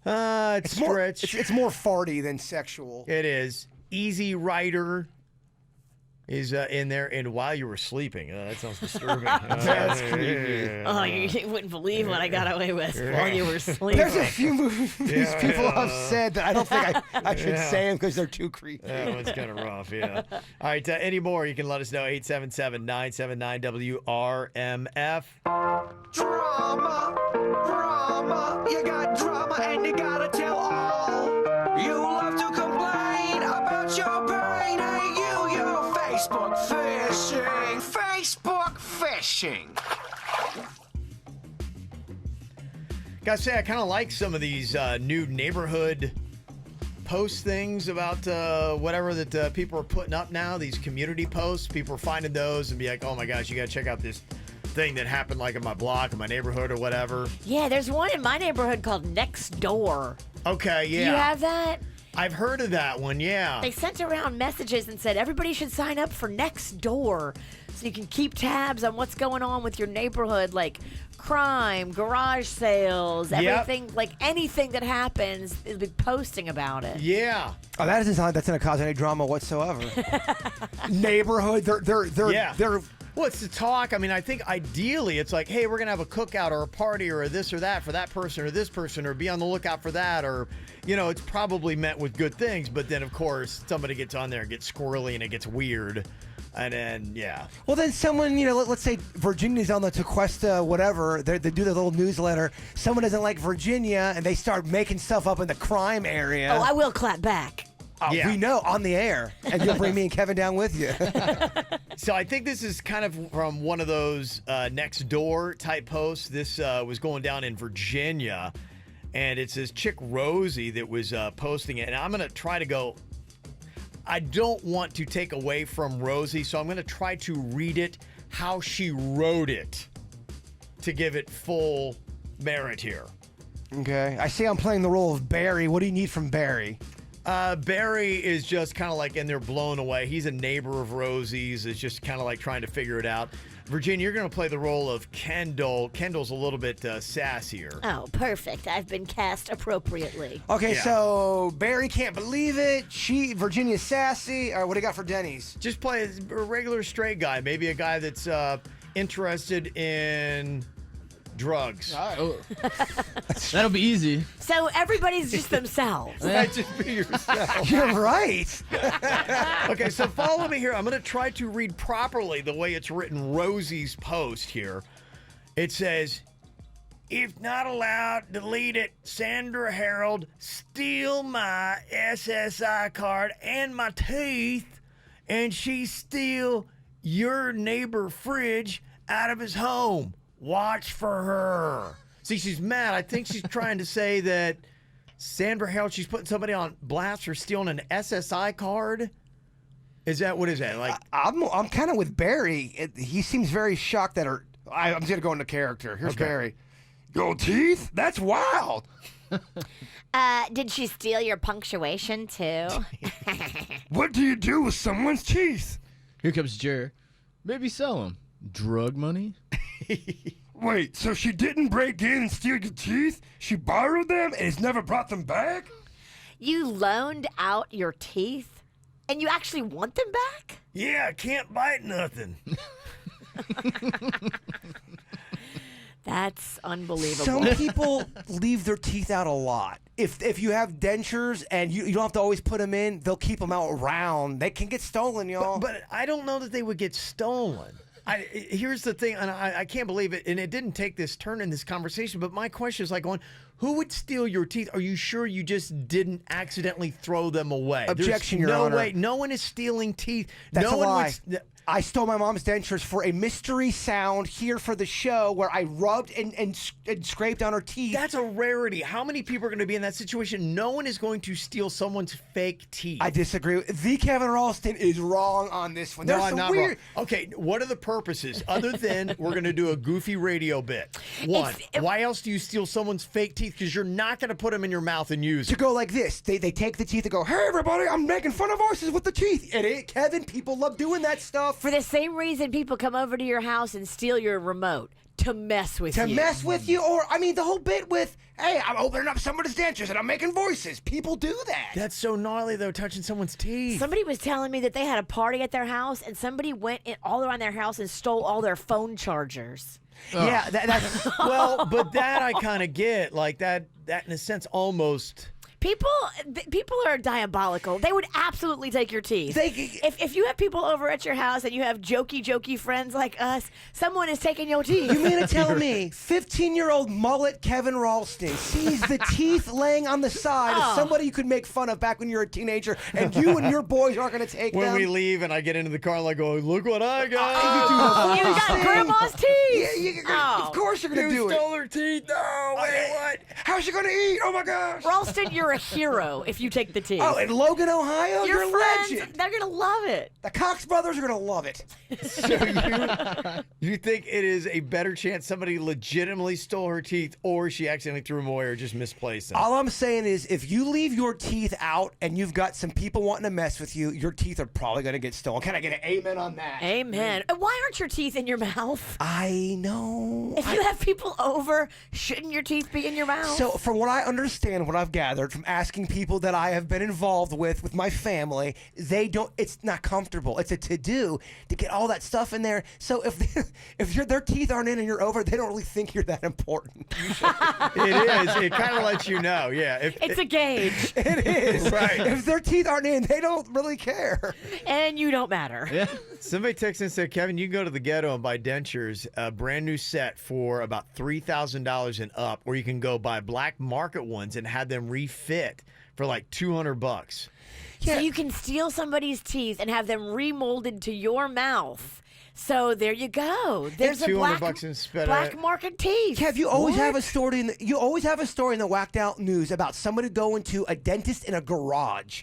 It's stretch. It's more farty than sexual. It is. Easy Rider is in there, and while you were sleeping. That sounds disturbing. That's creepy. Oh, you wouldn't believe what I got away with while you were sleeping. There's a few movies people have said that I don't think I should say them because they're too creepy. That one's kind of rough, yeah. All right, any more, you can let us know. 877-979-WRMF. Drama, you got drama and you gotta tell all. You love to complain about your pain, ain't you? You're Facebook fishing. Gotta say, I kind of like some of these new neighborhood post things about whatever that people are putting up now, these community posts. People are finding those and be like, oh my gosh, you got to check out this thing that happened like in my block, in my neighborhood or whatever. Yeah, there's one in my neighborhood called Nextdoor. Okay, yeah. Do you have that? I've heard of that one, yeah. They sent around messages and said everybody should sign up for Nextdoor so you can keep tabs on what's going on with your neighborhood, like crime, garage sales, everything, like anything that happens, they'll be posting about it. Yeah. Oh, that doesn't sound like that's going to cause any drama whatsoever. Neighborhood, they're Well, it's the talk. I mean, I think ideally it's like, hey, we're going to have a cookout or a party or this or that for that person or this person, or be on the lookout for that, or, you know, it's probably meant with good things. But then, of course, somebody gets on there and gets squirrely and it gets weird. And then, yeah. Well, then someone, you know, let's say Virginia's on the Tequesta, whatever, they do their little newsletter. Someone doesn't like Virginia and they start making stuff up in the crime area. Oh, I will clap back. Yeah. We know, on the air. And you'll bring me and Kevin down with you. So I think this is kind of from one of those Nextdoor type posts. This was going down in Virginia, and it's this chick Rosie that was posting it. And I'm going to try to go, I don't want to take away from Rosie, so I'm going to try to read it how she wrote it to give it full merit here. Okay. I see I'm playing the role of Barry. What do you need from Barry? Barry is just kind of like in there blown away. He's a neighbor of Rosie's. Is just kind of like trying to figure it out. Virginia, you're going to play the role of Kendall. Kendall's a little bit sassier. Oh, perfect. I've been cast appropriately. Okay, Yeah. So Barry can't believe it. Virginia's sassy. All right, what do you got for Denny's? Just play a regular straight guy. Maybe a guy that's interested in drugs. Oh. That'll be easy. So everybody's just themselves. Just be yourself. You're right. Okay, so follow me here. I'm going to try to read properly the way it's written Rosie's post here. It says, if not allowed, delete it. Sandra Harold, steal my SSI card and my teeth, and she steal your neighbor fridge out of his home. Watch for her. See, she's mad. I think she's trying to say that Sandra Harold, she's putting somebody on blast for stealing an SSI card. Is that, what is that? Like, I'm kind of with Barry. He seems very shocked that her. I'm just going to go into character. Here's Okay. Barry. Your teeth? That's wild. Did she steal your punctuation too? What do you do with someone's teeth? Here comes Jer. Maybe sell them. Drug money? Wait, so she didn't break in and steal your teeth? She borrowed them and has never brought them back? You loaned out your teeth and you actually want them back? yeah, I can't bite nothing. That's unbelievable. Some people leave their teeth out a lot. If you have dentures and you don't have to always put them in, they'll keep them out around. They can get stolen, y'all. But I don't know that they would get stolen. Here's the thing, and I can't believe it, and it didn't take this turn in this conversation, but my question is like going, who would steal your teeth? Are you sure you just didn't accidentally throw them away? Objection, There's Your no Honor. way. No one is stealing teeth. That's no a one lie. would. I stole my mom's dentures for a mystery sound here for the show where I rubbed and scraped on her teeth. That's a rarity. How many people are going to be in that situation? No one is going to steal someone's fake teeth. I disagree. The Kevin Ralston is wrong on this one. No, There's I'm some not weird. wrong. Okay, what are the purposes other than we're going to do a goofy radio bit? One, why else do you steal someone's fake teeth? Because you're not going to put them in your mouth and use To them. go like this, they take the teeth and go, "Hey everybody, I'm making fun of voices with the teeth." Kevin, people love doing that stuff. For the same reason people come over to your house and steal your remote, to mess with you. To mess with you, or I mean, the whole bit with, "Hey, I'm opening up somebody's dentures and I'm making voices." People do that. That's so gnarly, though, touching someone's teeth. Somebody was telling me that they had a party at their house and somebody went in all around their house and stole all their phone chargers. Yeah, that's Well, but that I kind of get. Like that in a sense almost. People are diabolical. They would absolutely take your teeth. If you have people over at your house and you have jokey friends like us, someone is taking your teeth. You mean to tell me 15-year-old mullet Kevin Ralston sees the teeth laying on the side of somebody you could make fun of back when you were a teenager, and you and your boys aren't going to take When them? we leave and I get into the car and I go, look what I got. You got grandma's teeth. Of course you're going to do it. stole her teeth. No, wait, what? How's she going to eat? Oh my gosh. Ralston, you're a hero if you take the teeth. Oh, in Logan, Ohio, Your you're a friends, legend. they're gonna love it. The Cox brothers are gonna love it. So you think it is a better chance somebody legitimately stole her teeth, or she accidentally threw them away, or just misplaced them? All I'm saying is, if you leave your teeth out and you've got some people wanting to mess with you, your teeth are probably gonna get stolen. Can I get an amen on that? Amen. Why aren't your teeth in your mouth? I know. If you have people over, shouldn't your teeth be in your mouth? So, from what I understand, what I've gathered from asking people that I have been involved with my family, they don't. It's not comfortable. It's a to-do to get all that stuff in there. So if their teeth aren't in and you're over, they don't really think you're that important. It is. It kind of lets you know. Yeah. It's a gauge. It is. Right. If their teeth aren't in, they don't really care. And you don't matter. Yeah. Somebody texted and said, Kevin, you can go to the ghetto and buy dentures, a brand new set for about $3,000 and up, or you can go buy black market ones and have them refit for like $200. So you can steal somebody's teeth and have them remolded to your mouth. So there you go. There's a $200 and spent black it. market teeth. Kev, you always have a story in the whacked out news about somebody going to a dentist in a garage.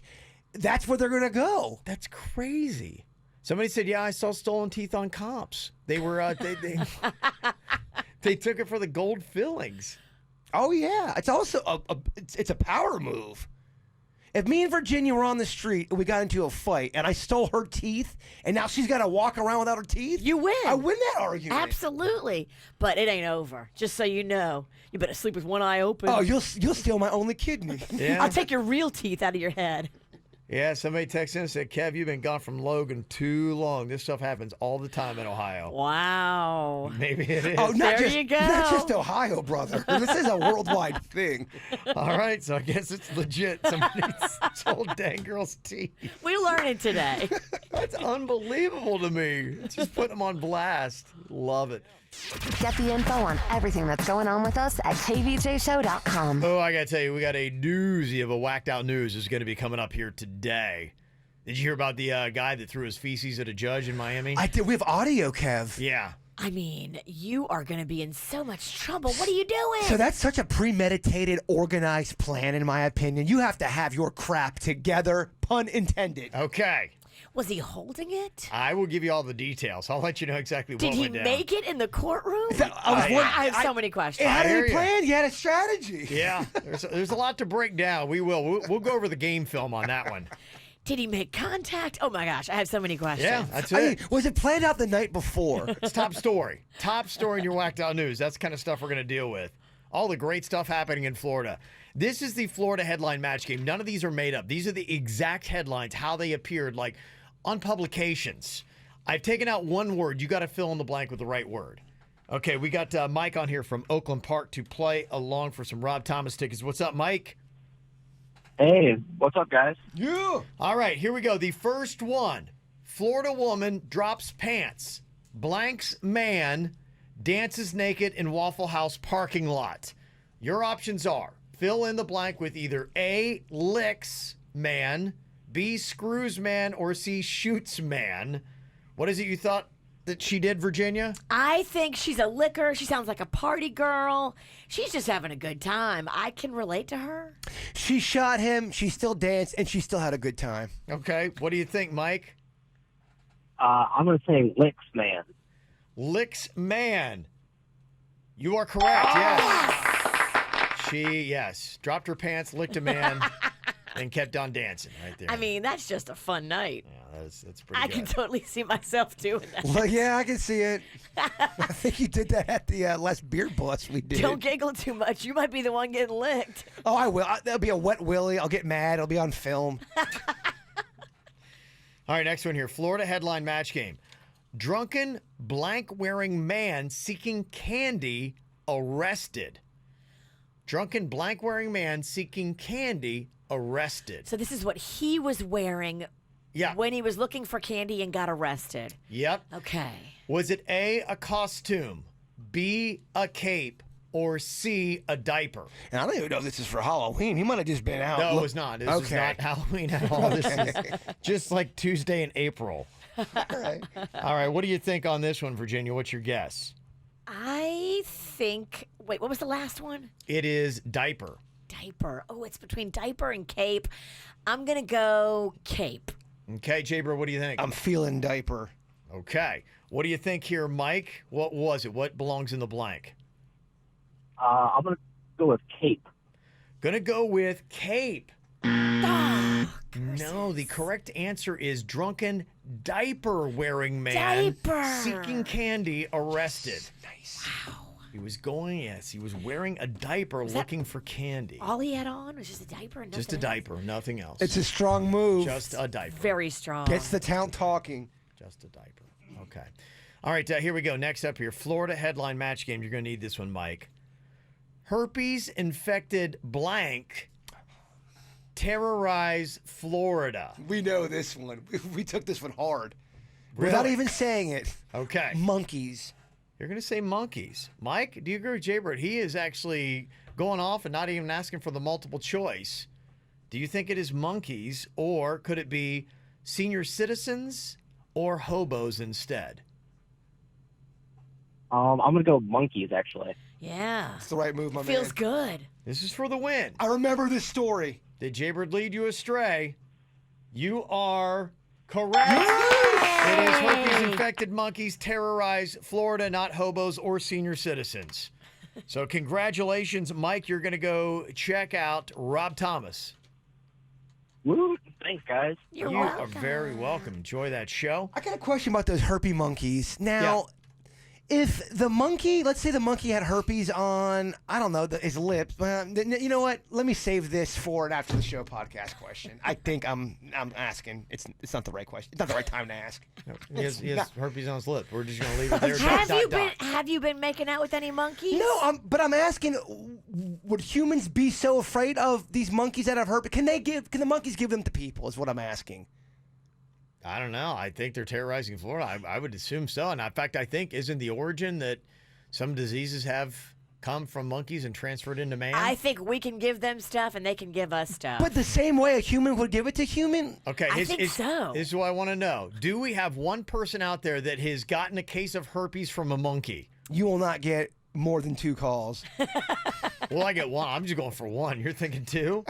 That's where they're gonna go. That's crazy. Somebody said, yeah, I saw stolen teeth on comps. They were, they took it for the gold fillings. Oh yeah, it's also it's a power move. If me and Virginia were on the street and we got into a fight and I stole her teeth and now she's got to walk around without her teeth, You win. I win that argument. Absolutely. But it ain't over. Just so you know. You better sleep with one eye open. Oh, you'll steal my only kidney. Yeah. I'll take your real teeth out of your head. Yeah, somebody texted in and said, Kev, you've been gone from Logan too long. This stuff happens all the time in Ohio. Whole Maybe it is. Oh, not There just, you go. Not just Ohio, brother. This is a worldwide thing. All right, so I guess it's legit. Somebody stole dang girl's teeth. We learned it today. That's unbelievable to me. Just putting them on blast. Love it. Get the info on everything that's going on with us at kvjshow.com. Oh, I got to tell you, we got a doozy of a whacked out news is going to be coming up here today. Did you hear about the guy that threw his feces at a judge in Miami? I did. We have audio, Kev. Yeah. I mean, you are going to be in so much trouble. What are you doing? So that's such a premeditated, organized plan, in my opinion. You have to have your crap together, pun intended. Okay. Was he holding it? I will give you all the details. I'll let you know exactly what Did he went down. make it in the courtroom? I I have so many questions. It had hear a ya. plan. You had a strategy. Yeah, there's a lot to break down. We'll go over the game film on that one. Did he make contact? Oh my gosh, I have so many questions. Yeah, that's I it. mean, was it planned out the night before? It's top story. Top story in your whacked out news. That's the kind of stuff we're going to deal with. All the great stuff happening in Florida. This is the Florida headline match game. None of these are made up. These are the exact headlines, how they appeared, like on publications. I've taken out one word. You got to fill in the blank with the right word. Okay, we got Mike on here from Oakland Park to play along for some Rob Thomas tickets. What's up, Mike? Hey, what's up, guys? Yeah. All right, here we go. The first one. Florida woman drops pants. Blanks man dances naked in Waffle House parking lot. Your options are fill in the blank with either A, licks man, B, screws man, or C, shoots man. What is it you thought that she did, Virginia? I think she's a licker. She sounds like a party girl. She's just having a good time. I can relate to her. She shot him, she still danced, and she still had a good time. Okay, what do you think, Mike? I'm going to say licks, man. Licks man. You are correct, yes. She, yes, dropped her pants, licked a man, and kept on dancing right there. I mean, that's just a fun night. Yeah, that's pretty I good. can totally see myself doing that. Well, yeah, I can see it. I think you did that at the last beer bus we did. Don't giggle too much. You might be the one getting licked. Oh, I will. There'll be a wet willy. I'll get mad. It'll be on film. All right, next one here. Florida headline match game. Drunken blank-wearing man seeking candy arrested. Drunken blank-wearing man seeking candy arrested. So this is what he was wearing Yeah. when he was looking for candy and got arrested. Yep. Okay. Was it A, a costume, B, a cape, or C, a diaper? And I don't even know if this is for Halloween. He might have just been out. No, it was not. This is not Halloween at all. This is just like Tuesday in April. All right. All right, what do you think on this one, Virginia? What's your guess? I think. Wait, what was the last one? It is diaper. Diaper. diaper. Oh, it's between diaper and cape. I'm going to go cape. Okay, Jaybird, what do you think? I'm feeling diaper. Okay. What do you think here, Mike? What was it? What belongs in the blank? I'm going to go with cape. Gonna go with cape. Oh, No, the correct answer is drunken diaper-wearing man Diaper. seeking candy arrested. Nice. He was he was wearing a diaper looking for candy. all he had on was just a diaper and Just a nothing else? diaper, nothing else. It's a strong move. Just a diaper. Very strong. Gets the town talking. Just a diaper. Okay. All right, here we go. Next up here, Florida headline match game. You're going to need this one, Mike. Herpes-infected blank terrorize Florida. We know this one. We took this one hard. Really? Without even saying it. Okay. Monkeys. You're going to say monkeys. Mike, do you agree with Jaybird? He is actually going off and not even asking for the multiple choice. Do you think it is monkeys, or could it be senior citizens or hobos instead? I'm going to go monkeys, actually. Yeah. It's the right move, my Feels man. good. This is for the win. I remember this story. Did Jaybird lead you astray? You are correct. It is herpes-infected monkeys terrorize Florida, not hobos or senior citizens. So congratulations, Mike. You're going to go check out Rob Thomas. Woo! Thanks, guys. You're you welcome. are very welcome. Enjoy that show. I got a question about those herpes monkeys. Now, if the monkey, let's say the monkey had herpes on, I don't know, his lips. You know what? Let me save this for an after the show podcast question. I think I'm asking. It's not the right question. It's not the right time to ask. He has herpes on his lip. We're just going to leave it there. Have you been making out with any monkeys? No, but I'm asking, would humans be so afraid of these monkeys that have herpes? Can the monkeys give them to people is what I'm asking. I don't know. I think they're terrorizing Florida. I would assume so. And in fact, I think isn't the origin that some diseases have come from monkeys and transferred into man? I think we can give them stuff and they can give us stuff. But the same way a human would give it to human? Okay, I think so. This is what I want to know. Do we have one person out there that has gotten a case of herpes from a monkey? You will not get more than 2 calls. Well, I get one. I'm just going for one. You're thinking 2?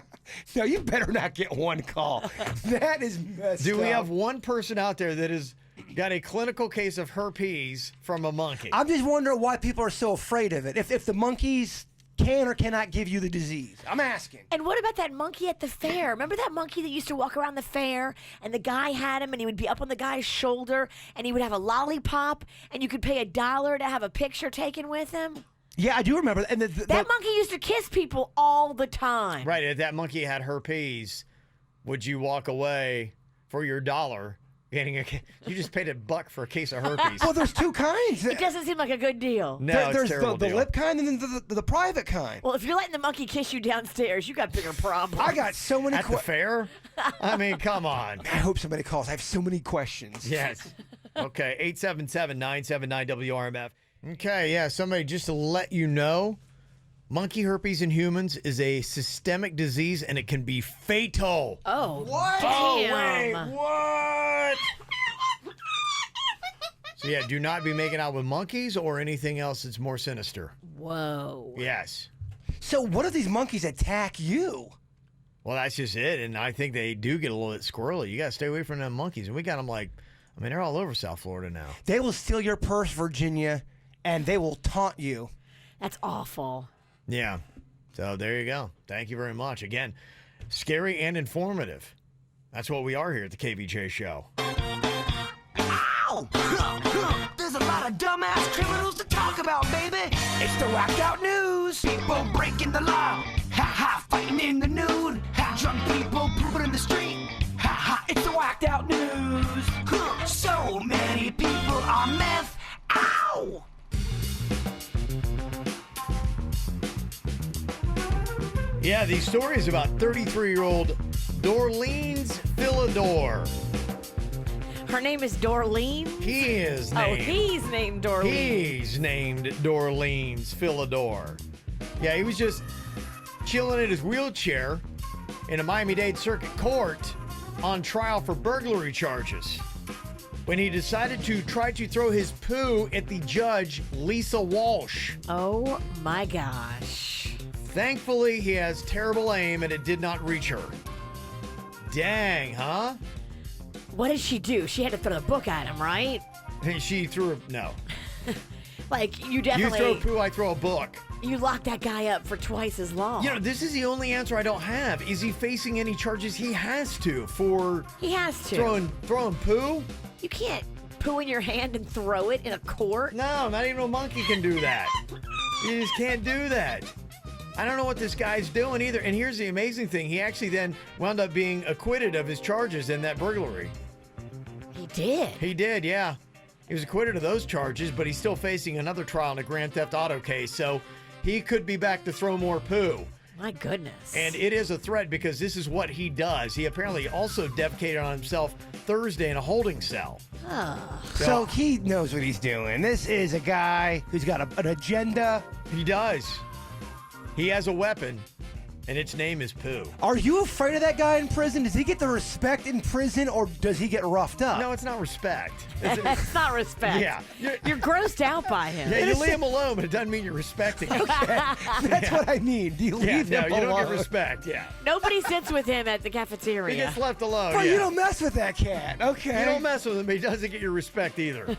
No, you better not get 1 call. That is messed Do we up. have one person out there that has got a clinical case of herpes from a monkey? I'm just wondering why people are so afraid of it. If the monkeys can or cannot give you the disease. I'm asking. And what about that monkey at the fair? Remember that monkey that used to walk around the fair and the guy had him and he would be up on the guy's shoulder and he would have a lollipop and you could pay $1 to have a picture taken with him? Yeah, I do remember that. And that monkey used to kiss people all the time. Right. If that monkey had herpes, would you walk away for your $1 getting you just paid $1 for a case of herpes? Well, there's 2 kinds. It doesn't seem like a good deal. No, There's it's a terrible the deal. lip kind and then the private kind. Well, if you're letting the monkey kiss you downstairs, you got bigger problems. I got so many At the fair? I mean, come on. I hope somebody calls. I have so many questions. Yes. Okay, 877-979-WRMF. Okay, yeah, somebody just to let you know, monkey herpes in humans is a systemic disease and it can be fatal. Oh, What? Oh, damn. wait, what? So, yeah, do not be making out with monkeys or anything else that's more sinister. Whoa. Yes. So what if these monkeys attack you? Well, that's just it, and I think they do get a little bit squirrely. You got to stay away from them monkeys, and we got them they're all over South Florida now. They will steal your purse, Virginia, and they will taunt you. That's awful. Yeah. So there you go. Thank you very much. Again, scary and informative. That's what we are here at the KVJ Show. Ow! There's a lot of dumbass criminals to talk about, baby. It's the whacked out news. People breaking the law. Ha ha, fighting in the nude. Ha, drunk people pooping in the street. Ha ha, it's the whacked out news. So many people on meth. Ow! Yeah, the story is about 33-year-old Dorleans Philidor. Her name is Dorleen? He is named. Oh, he's named Dorleen. He's named Dorleans Philidor. Yeah, he was just chilling in his wheelchair in a Miami-Dade Circuit Court on trial for burglary charges when he decided to try to throw his poo at the judge, Lisa Walsh. Oh, my gosh. Thankfully, he has terrible aim and it did not reach her. Dang, huh? What did she do? She had to throw the book at him, right? She threw no. Like, you You definitely... throw poo, I throw a book. You locked that guy up for twice as long. You know, this is the only answer I don't have. Is he facing any charges? He has to for He has to. throwing poo? You can't poo in your hand and throw it in a court. No, not even a monkey can do that. You just can't do that. I don't know what this guy's doing either. And here's the amazing thing. He actually then wound up being acquitted of his charges in that burglary. He did. He did, yeah. He was acquitted of those charges, but he's still facing another trial in a Grand Theft Auto case. So he could be back to throw more poo. My goodness. And it is a threat because this is what he does. He apparently also defecated on himself Thursday in a holding cell. So he knows what he's doing. This is a guy who's got an agenda. He does. He has a weapon, and its name is poo. Are you afraid of that guy in prison? Does he get the respect in prison, or does he get roughed up? No, it's not respect. It's not respect. Yeah. You're grossed out by him. Yeah, you leave him alone, but it doesn't mean you're respecting him. That's what I mean. Do you leave him you alone? don't get respect, yeah. Nobody sits with him at the cafeteria. He gets left alone, Bro, yeah. you don't mess with that cat. Okay. You don't mess with him, but he doesn't get your respect either.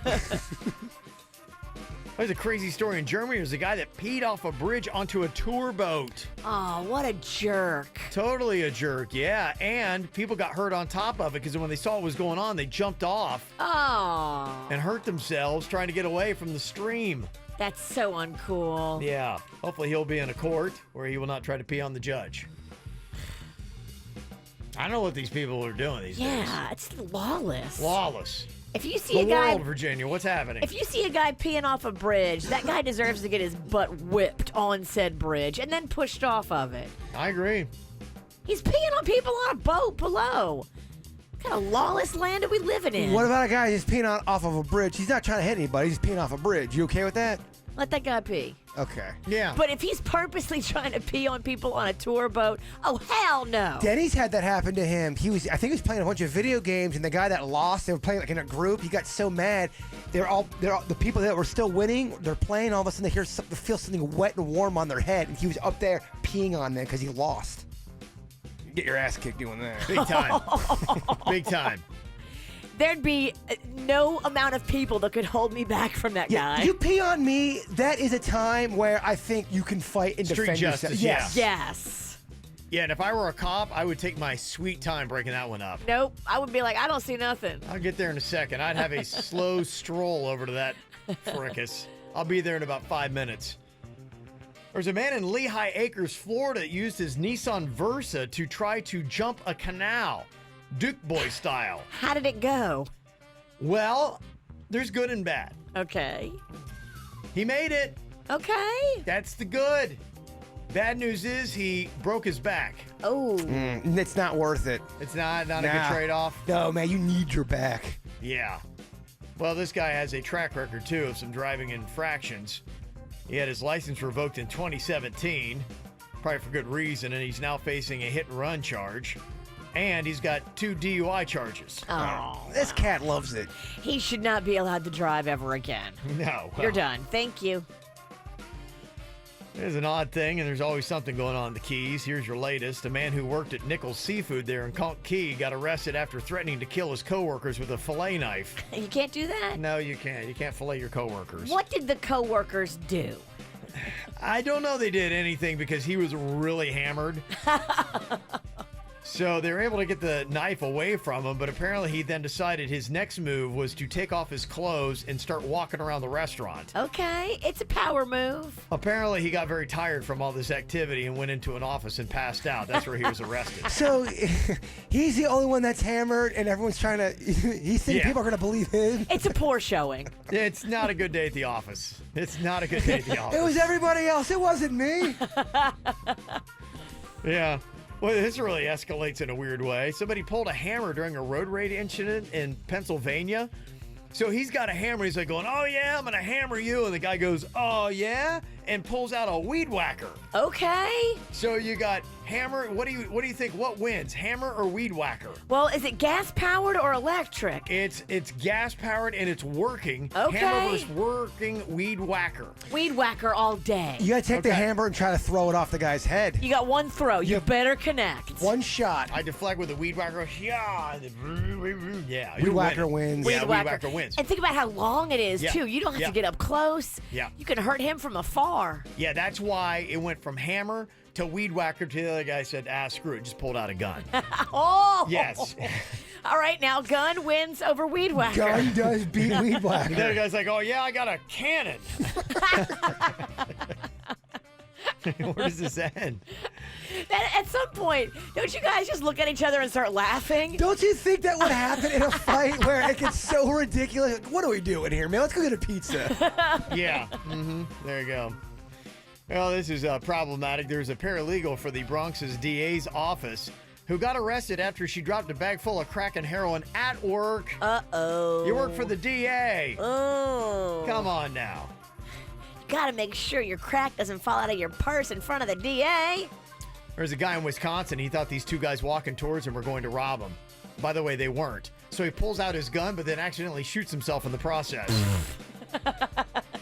There's a crazy story in Germany. There's a guy that peed off a bridge onto a tour boat. Oh, what a jerk. Totally a jerk, yeah. And people got hurt on top of it because when they saw what was going on, they jumped off Oh, and hurt themselves trying to get away from the stream. that's so uncool. Yeah. Hopefully he'll be in a court where he will not try to pee on the judge. I don't know what these people are doing these days. Yeah, it's lawless. Lawless. If you see The a guy, world, Virginia, what's happening? if you see a guy peeing off a bridge, that guy deserves to get his butt whipped on said bridge and then pushed off of it. I agree. He's peeing on people on a boat below. What kind of lawless land are we living in? What about a guy who's peeing off of a bridge? He's not trying to hit anybody. He's peeing off a bridge. You okay with that? Let that guy pee. Okay. Yeah. But if he's purposely trying to pee on people on a tour boat, oh hell no. Denny's had that happen to him. I think he was playing a bunch of video games, and the guy that lost, they were playing like in a group. He got so mad. They're all the people that were still winning. They're playing. All of a sudden, they feel something wet and warm on their head, and he was up there peeing on them because he lost. You get your ass kicked doing that. Big time. Big time. There'd be no amount of people that could hold me back from that guy. You pee on me. That is a time where I think you can fight and Street defend justice, yourself. yeah. Yes. Yeah, and if I were a cop, I would take my sweet time breaking that one up. Nope. I would be like, I don't see nothing. I'll get there in a second. I'd have a slow stroll over to that fracas. I'll be there in about 5 minutes. There's a man in Lehigh Acres, Florida, that used his Nissan Versa to try to jump a canal, Duke Boy style. How did it go? Well, there's good and bad. Okay. He made it. Okay. That's the good. Bad news is he broke his back. Oh. It's not worth it. It's not a good trade-off. No, man, you need your back. Yeah. Well, this guy has a track record, too, of some driving infractions. He had his license revoked in 2017, probably for good reason, and he's now facing a hit-and-run charge. And he's got 2 DUI charges. Oh. This cat loves it. He should not be allowed to drive ever again. No. You're done. Thank you. It is an odd thing, and there's always something going on in the Keys. Here's your latest. A man who worked at Nichols Seafood there in Conch Key got arrested after threatening to kill his coworkers with a fillet knife. You can't do that? No, you can't. You can't fillet your coworkers. What did the coworkers do? I don't know they did anything because he was really hammered. So they were able to get the knife away from him, but apparently he then decided his next move was to take off his clothes and start walking around the restaurant. Okay, it's a power move. Apparently he got very tired from all this activity and went into an office and passed out. That's where he was arrested. So he's the only one that's hammered, and everyone's trying to. He's thinking people are going to believe him. It's a poor showing. It's not a good day at the office. It's not a good day at the office. It was everybody else. It wasn't me. Yeah. Well, this really escalates in a weird way. Somebody pulled a hammer during a road rage incident in Pennsylvania. So he's got a hammer. He's like going, oh, yeah, I'm going to hammer you. And the guy goes, oh, yeah? And pulls out a weed whacker. Okay. So you got Hammer, what do you think? What wins, hammer or weed whacker? Well, is it gas powered or electric? It's gas powered and it's working. Okay. Hammer versus working weed whacker. Weed whacker all day. You gotta take the hammer and try to throw it off the guy's head. You got one throw. You better connect. One shot. I deflect with the weed whacker. Yeah. Weed whacker wins. Yeah, weed whacker wins. And think about how long it is, Yeah. too. You don't have Yeah. to get up close. Yeah. You can hurt him from afar. Yeah, that's why it went from hammer to weed whacker to the other guy said, screw it, just pulled out a gun. Oh! Yes. All right, now gun wins over weed whacker. Gun does beat weed whacker. The other guy's like, oh, yeah, I got a cannon. Where does this end? At some point, don't you guys just look at each other and start laughing? Don't you think that would happen in a fight where it gets so ridiculous? Like, what are we doing here, man? Let's go get a pizza. Yeah. There you go. Well, this is problematic. There's a paralegal for the Bronx's DA's office who got arrested after she dropped a bag full of crack and heroin at work. Uh-oh. You work for the DA. Oh. Come on now. Gotta make sure your crack doesn't fall out of your purse in front of the DA. There's a guy in Wisconsin. He thought these two guys walking towards him were going to rob him. By the way, they weren't. So he pulls out his gun, but then accidentally shoots himself in the process.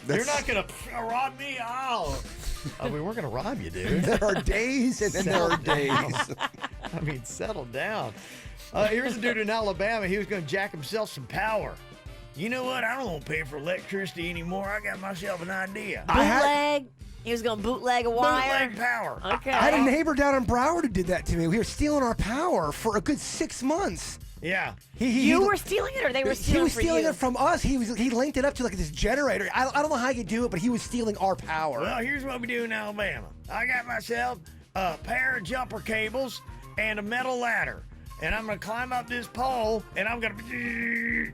You're not going to rob me? Oh. We weren't going to rob you, dude. There are days and then there are days. I mean, settle down. Here's a dude in Alabama. He was going to jack himself some power. You know what? I don't want to pay for electricity anymore. I got myself an idea. Bootleg? He was going to bootleg a wire? Bootleg power. Okay. I had a neighbor down in Broward who did that to me. We were stealing our power for a good 6 months. Yeah. You were stealing it, or they were stealing it? He was for stealing you? it from us. He linked it up to like this generator. I don't know how he could do it, but he was stealing our power. Well, here's what we do in Alabama. I got myself a pair of jumper cables and a metal ladder. And I'm going to climb up this pole, and I'm going to...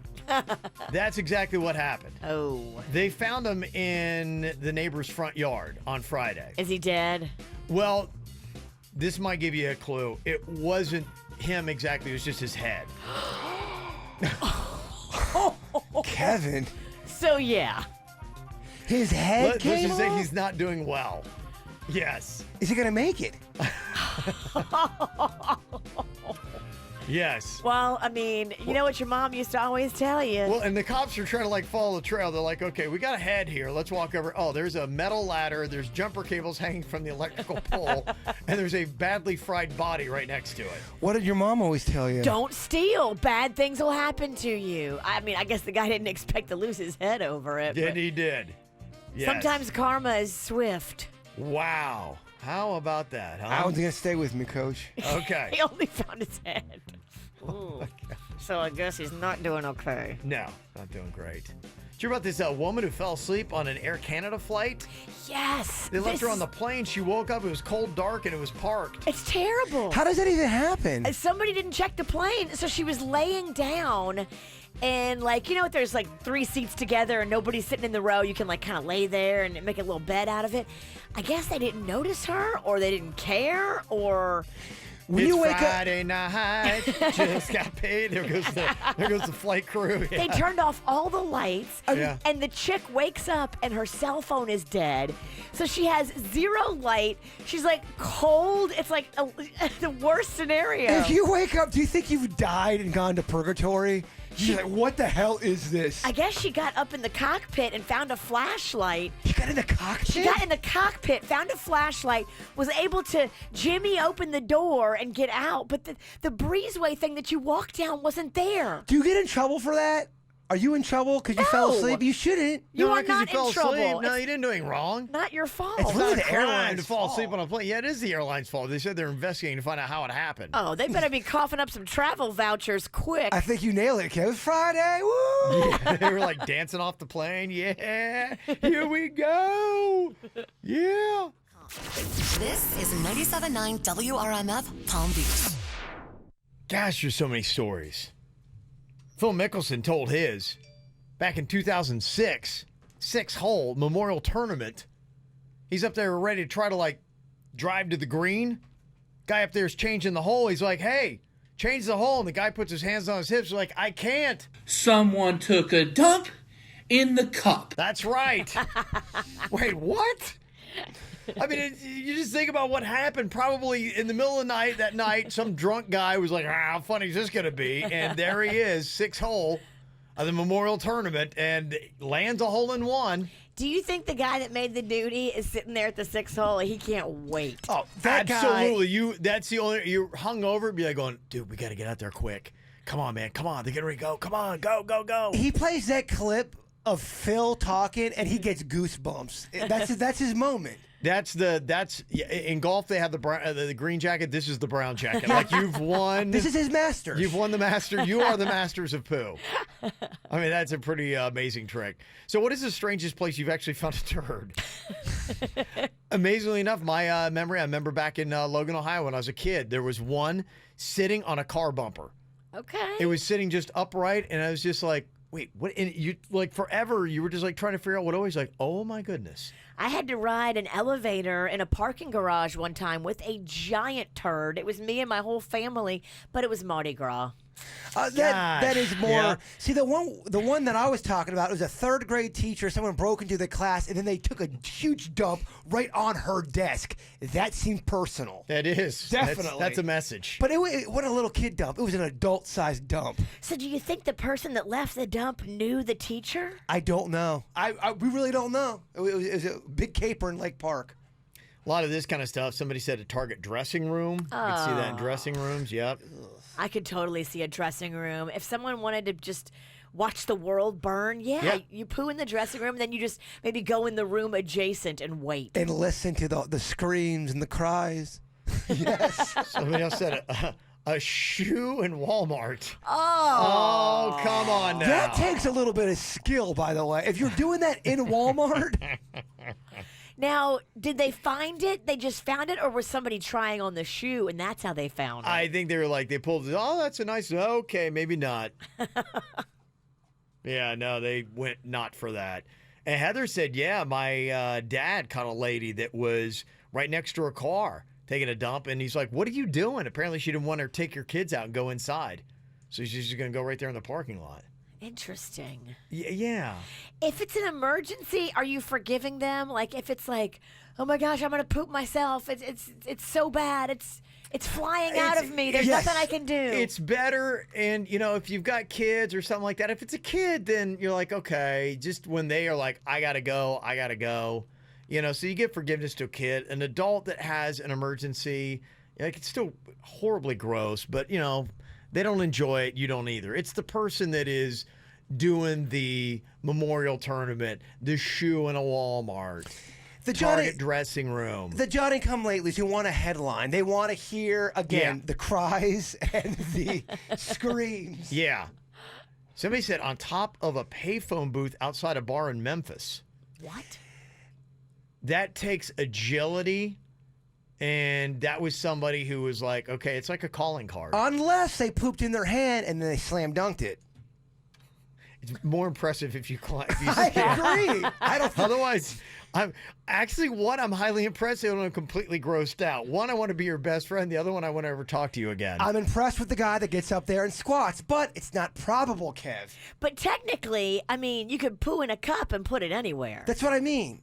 That's exactly what happened. Oh. They found him in the neighbor's front yard on Friday. Is he dead? Well, this might give you a clue. It wasn't him exactly. It was just his head. Kevin. So, yeah. His head Let's came just say off? he's not doing well. Yes. Is he going to make it? Yes. Well, I mean, you know what your mom used to always tell you. Well, and the cops are trying to follow the trail. They're like, okay, we got a head here. Let's walk over. Oh, there's a metal ladder. There's jumper cables hanging from the electrical pole. And there's a badly fried body right next to it. What did your mom always tell you? Don't steal. Bad things will happen to you. I mean, I guess the guy didn't expect to lose his head over it. And but he did. Yes. sometimes karma is swift. Wow. How about that, huh? I was going to stay with me, Coach. Okay. He only found his head. Ooh. So I guess he's not doing okay. No, not doing great. Did you hear about this woman who fell asleep on an Air Canada flight? Yes. They left her on the plane. She woke up. It was cold, dark, and it was parked. It's terrible. How does that even happen? Somebody didn't check the plane, so she was laying down. And, there's 3 seats together and nobody's sitting in the row. You can, kind of lay there and make a little bed out of it. I guess they didn't notice her, or they didn't care, or... When it's you wake Friday night, just got paid. There goes the flight crew. Yeah. They turned off all the lights, Yeah. and the chick wakes up and her cell phone is dead. So she has 0 light. She's cold. It's the worst scenario. If you wake up, do you think you've died and gone to purgatory? She's like, what the hell is this? I guess she got up in the cockpit and found a flashlight. You got in the cockpit? She got in the cockpit, found a flashlight, was able to jimmy open the door and get out, but the breezeway thing that you walked down wasn't there. Do you get in trouble for that? Are you in trouble because you fell asleep? You shouldn't. You are because not you fell in trouble. asleep. No, It's you didn't do anything wrong. not your fault. It's really It's the not a crime airline's to fall asleep fault. on a plane. Yeah, it is the airline's fault. They said they're investigating to find out how it happened. Oh, they better be coughing up some travel vouchers quick. I think you nailed it, Kev. Friday, woo! Yeah, they were dancing off the plane. Yeah, here we go. Yeah. This is 97.9 WRMF Palm Beach. Gosh, there's so many stories. Phil Mickelson told his back in 2006, 6-hole Memorial Tournament. He's up there ready to try to drive to the green. Guy up there is changing the hole. He's like, hey, change the hole. And the guy puts his hands on his hips. Like, I can't. Someone took a dump in the cup. That's right. Wait, what? I mean, you just think about what happened. Probably in the middle of the night that night, some drunk guy was like, how funny is this going to be? And there he is, 6-hole of the Memorial Tournament, and lands a hole in one. Do you think the guy that made the duty is sitting there at the 6th hole? He can't wait. Oh, that Absolutely. That's the only, you're hung over, be like going, dude, we got to get out there quick. Come on, man. Come on. They're getting ready to go. Come on. Go, go, go. He plays that clip of Phil talking, and he gets goosebumps. That's his moment. That's in golf they have the green jacket. This is the brown jacket. Like you've won. This is his master. You've won the master. You are the masters of poo. I mean, that's a pretty amazing trick. So, what is the strangest place you've actually found a turd? Amazingly enough, my memory. I remember back in Logan, Ohio, when I was a kid, there was one sitting on a car bumper. Okay. It was sitting just upright, and I was just like, wait, what? And you like forever, you were just like trying to figure out what. Always like, oh my goodness. I had to ride an elevator in a parking garage one time with a giant turd. It was me and my whole family, but it was Mardi Gras. That is more. Yeah. See, the one that I was talking about was a 3rd grade teacher. Someone broke into the class, and then they took a huge dump right on her desk. That seemed personal. That is Definitely. That's a message. But it wasn't a little kid dump. It was an adult-sized dump. So do you think the person that left the dump knew the teacher? I don't know. We really don't know. It was a big caper in Lake Park. A lot of this kind of stuff. Somebody said a Target dressing room. You can see that in dressing rooms. Yep. I could totally see a dressing room. If someone wanted to just watch the world burn, yeah. You poo in the dressing room, then you just maybe go in the room adjacent and wait. And listen to the screams and the cries. Yes. Somebody else said a shoe in Walmart. Oh. Come on now. That takes a little bit of skill, by the way. If you're doing that in Walmart. Now, did they find it? They just found it, or was somebody trying on the shoe, and that's how they found it? I think they were like, they pulled it. Oh, that's a nice. Okay, maybe not. Yeah, no, they went not for that. And Heather said, yeah, my dad caught a lady that was right next to her car taking a dump, and he's like, what are you doing? Apparently, she didn't want her to take your kids out and go inside. So she's just going to go right there in the parking lot. Interesting. Yeah. If it's an emergency, are you forgiving them? Like if it's like, oh my gosh, I'm gonna poop myself. It's so bad. It's flying out of me. There's nothing I can do. It's better, and if you've got kids or something like that, if it's a kid, then you're like, okay. Just when they are like, I gotta go. So you give forgiveness to a kid. An adult that has an emergency, it's still horribly gross, but they don't enjoy it. You don't either. It's the person that is doing the Memorial Tournament, the shoe in a Walmart, the Target dressing room. The Johnny-come-latelys who want a headline. They want to hear, again, the cries and the screams. Yeah. Somebody said on top of a payphone booth outside a bar in Memphis. What? That takes agility. And that was somebody who was like, okay, it's like a calling card. Unless they pooped in their hand and then they slam dunked it. It's more impressive if you climb. I agree. I don't. Otherwise, I'm highly impressed. And I'm completely grossed out. One, I want to be your best friend. The other one, I want to ever talk to you again. I'm impressed with the guy that gets up there and squats, but it's not probable, Kev. But technically, I mean, you could poo in a cup and put it anywhere. That's what I mean.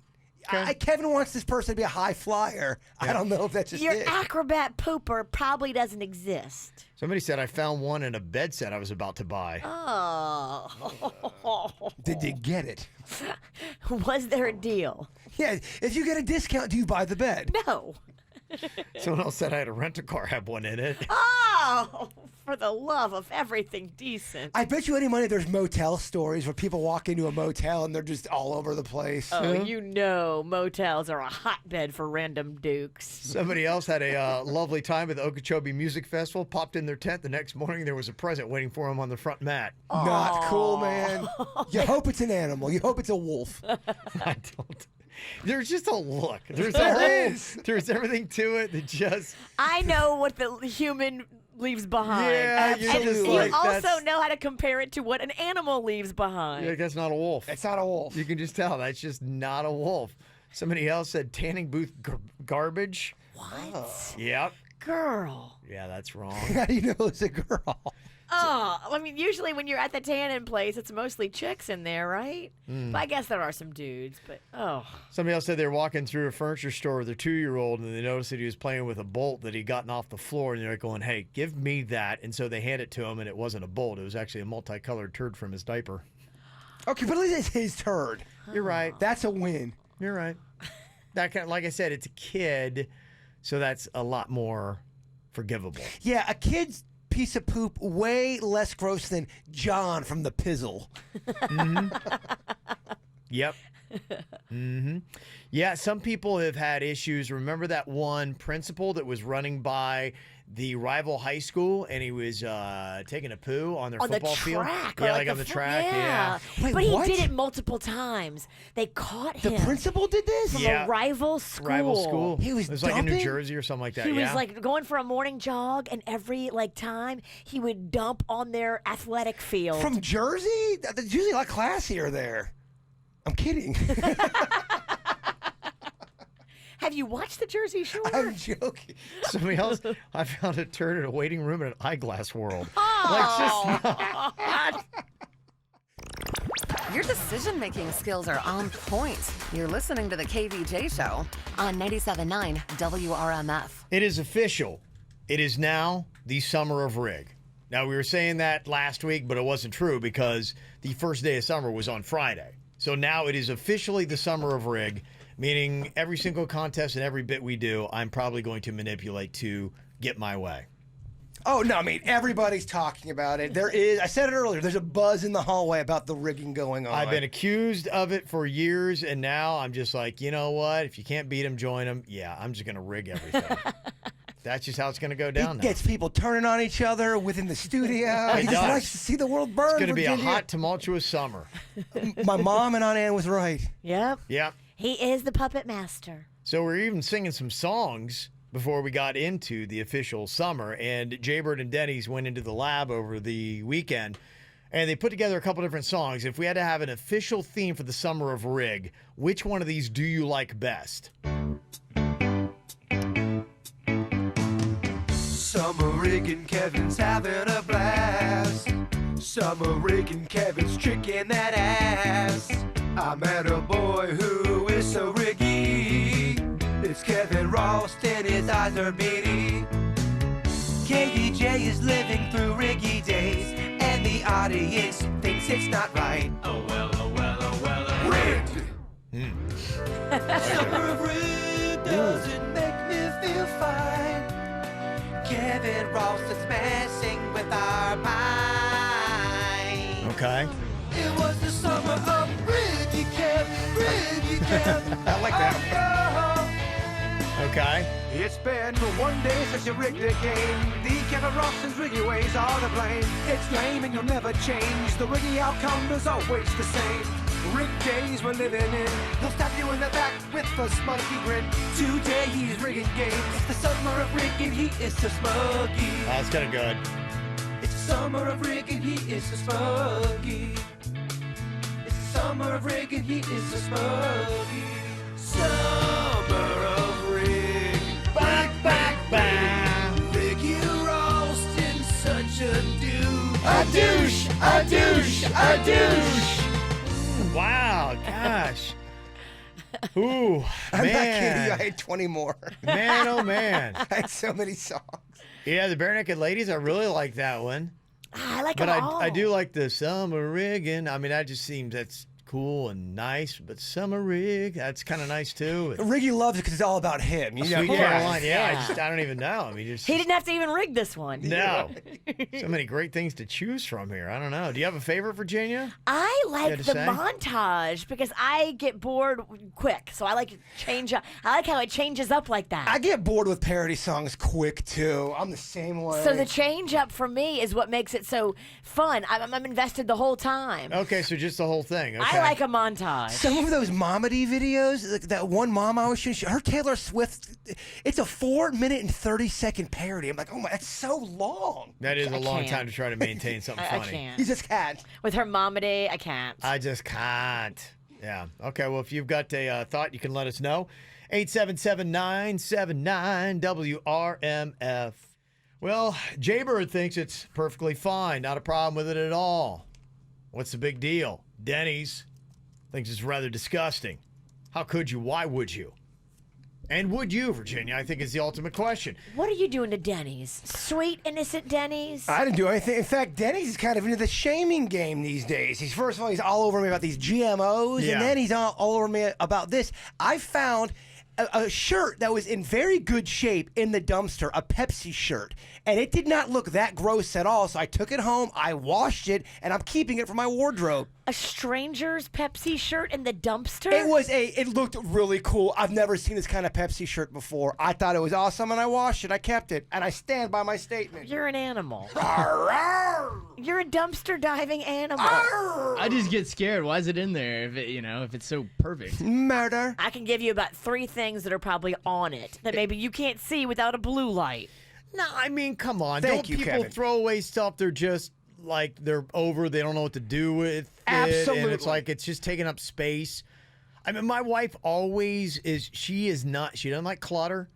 Kevin wants this person to be a high flyer. Yeah. I don't know if that's just Your acrobat pooper probably doesn't exist. Somebody said I found one in a bed set I was about to buy. Oh. Did you get it? Was there a deal? Yeah. If you get a discount, do you buy the bed? No. Someone else said I had a rent-a-car have one in it. Oh, for the love of everything decent. I bet you any money there's motel stories where people walk into a motel and they're just all over the place. Oh, motels are a hotbed for random dukes. Somebody else had a lovely time at the Okeechobee Music Festival, popped in their tent. The next morning, there was a present waiting for them on the front mat. Aww. Not cool, man. You hope it's an animal. You hope it's a wolf. I don't. There's just a look. There's everything to it that just. I know what the human leaves behind. Yeah, and you also know how to compare it to what an animal leaves behind. Yeah, that's not a wolf. It's not a wolf. You can just tell that's just not a wolf. Somebody else said tanning booth garbage. What? Yep. Girl. Yeah, that's wrong. How do you know it's a girl? Oh, I mean, usually when you're at the tanning place, it's mostly chicks in there, right? But I guess there are some dudes, but Somebody else said they were walking through a furniture store with their 2-year-old, and they noticed that he was playing with a bolt that he'd gotten off the floor, and they're going, hey, give me that. And so they hand it to him, and it wasn't a bolt. It was actually a multicolored turd from his diaper. Okay, but at least it's his turd. You're right. That's a win. You're right. That kind of, like I said, it's a kid, so that's a lot more forgivable. Yeah, a kid's piece of poop way less gross than John from the Pizzle. Yep. Yeah, some people have had issues. Remember that one principal that was running by the rival high school, and he was taking a poo on their football field? Yeah, like on the track. Yeah. Wait, but what? he did it multiple times. They caught him. The principal did this? From a rival school. Rival school. He was It was like in New dumping? Jersey or something like that. He yeah. was like going for a morning jog, and every time he would dump on their athletic field. From Jersey? That's usually a lot classier there. I'm kidding. Have you watched the Jersey Shore? I'm joking. Somebody else, I found a turd in a waiting room in an eyeglass world. Your decision-making skills are on point. You're listening to the KVJ Show on 97.9 WRMF. It is official. It is now the summer of rig. Now, we were saying that last week, but it wasn't true because the first day of summer was on Friday. So now it is officially the summer of rig, meaning every single contest and every bit we do, I'm probably going to manipulate to get my way. Oh, no, I mean, everybody's talking about it. There is, I said it earlier, there's a buzz in the hallway about the rigging going on. I've been accused of it for years, and now I'm just like, you know what? If you can't beat them, join them. Yeah, I'm just going to rig everything. That's just how it's going to go down It now. gets people turning on each other within the studio. It He just does. likes to see the world burn. It's going to be a Virginia. hot, tumultuous summer. My mom and Aunt Ann was right. Yep. Yeah. He is the puppet master. So we're even singing some songs before we got into the official summer. And Jaybird and Denny's went into the lab over the weekend, and they put together a couple different songs. If we had to have an official theme for the summer of rig, which one of these do you like best? Summer rigging, Kevin's having a blast. Summer rigging, Kevin's tricking that ass. I met a boy who is so riggy. It's Kevin Ross and his eyes are beady. KVJ is living through riggy days, and the audience thinks it's not right. Oh well, oh well, oh well, oh rigged. Summer of rig doesn't make me feel fine. Kevin Ross is messing with our mind. Okay. It was the summer of Riggy Kev, Riggy Kev. I like that. Okay. It's been one day since you rigged a game. The Kevin Ross's riggy ways are to blame. It's lame and you'll never change. The riggy outcome is always the same. Rig days we're living in. He'll stab you in the back with a smuggy grin. Today he's rigging games. The summer of rigging, he is so smuggy. That's kind of good. It's the summer of rigging, he is so smuggy. It's the summer of rigging, he is so smuggy. Summer of rig. Back. Ricky Ralston, such a douche. A douche. Wow, gosh. Ooh, I'm not kidding you. I man. had 20 more. Man, oh, man. I had so many songs. Yeah, the Bare Naked Ladies, I really like that one. I like But them all. I do like the summer rigging. I mean, that just seems that's cool and nice. But summer rig, that's kind of nice too. Riggy loves it because it's all about him. You know? Sweet course. Caroline, yeah. Yeah. I don't even know. I mean, just He didn't have to even rig this one. no. So many great things to choose from here. I don't know. Do you have a favorite, Virginia? I like had to the say? montage because I get bored quick. So I like to change up. I like how it changes up like that. I get bored with parody songs quick, too. I'm the same way. So the change up for me is what makes it so fun. I'm invested the whole time. Okay, so just the whole thing. Okay. I like a montage. Some of those momedy videos, like that one mom I was showing, her Taylor Swift, it's a 4-minute and 30-second parody. I'm like, oh my, that's so long. That is a long can't. time to try to maintain something I funny. can't. You just can't. With her momedy, I can't. I just can't. Yeah. Okay, well, if you've got a thought, you can let us know. 877-979-WRMF. Well, Jaybird thinks it's perfectly fine. Not a problem with it at all. What's the big deal? Denny's thinks it's rather disgusting. How could you? Why would you? And would you, Virginia? I think is the ultimate question. What are you doing to Denny's? Sweet, innocent Denny's? I didn't do anything. In fact, Denny's is kind of into the shaming game these days. First of all, he's all over me about these GMOs, Yeah. and then he's all over me about this. I found a shirt that was in very good shape in the dumpster, a Pepsi shirt, and it did not look that gross at all. So I took it home, I washed it, and I'm keeping it for my wardrobe. A stranger's Pepsi shirt in the dumpster? It looked really cool. I've never seen this kind of Pepsi shirt before. I thought it was awesome, and I washed it. I kept it, and I stand by my statement. You're an animal. Rawr, rawr. You're a dumpster diving animal. I just get scared. Why is it in there if it's so perfect? Murder. I can give you about 3 things that are probably on it that maybe you can't see without a blue light. No, I mean, come on. Thank Don't you, people Kevin. throw away stuff they're just like they're over, they don't know what to do with it, Absolutely. and it's like it's just taking up space. I mean, my wife always is, she doesn't like clutter.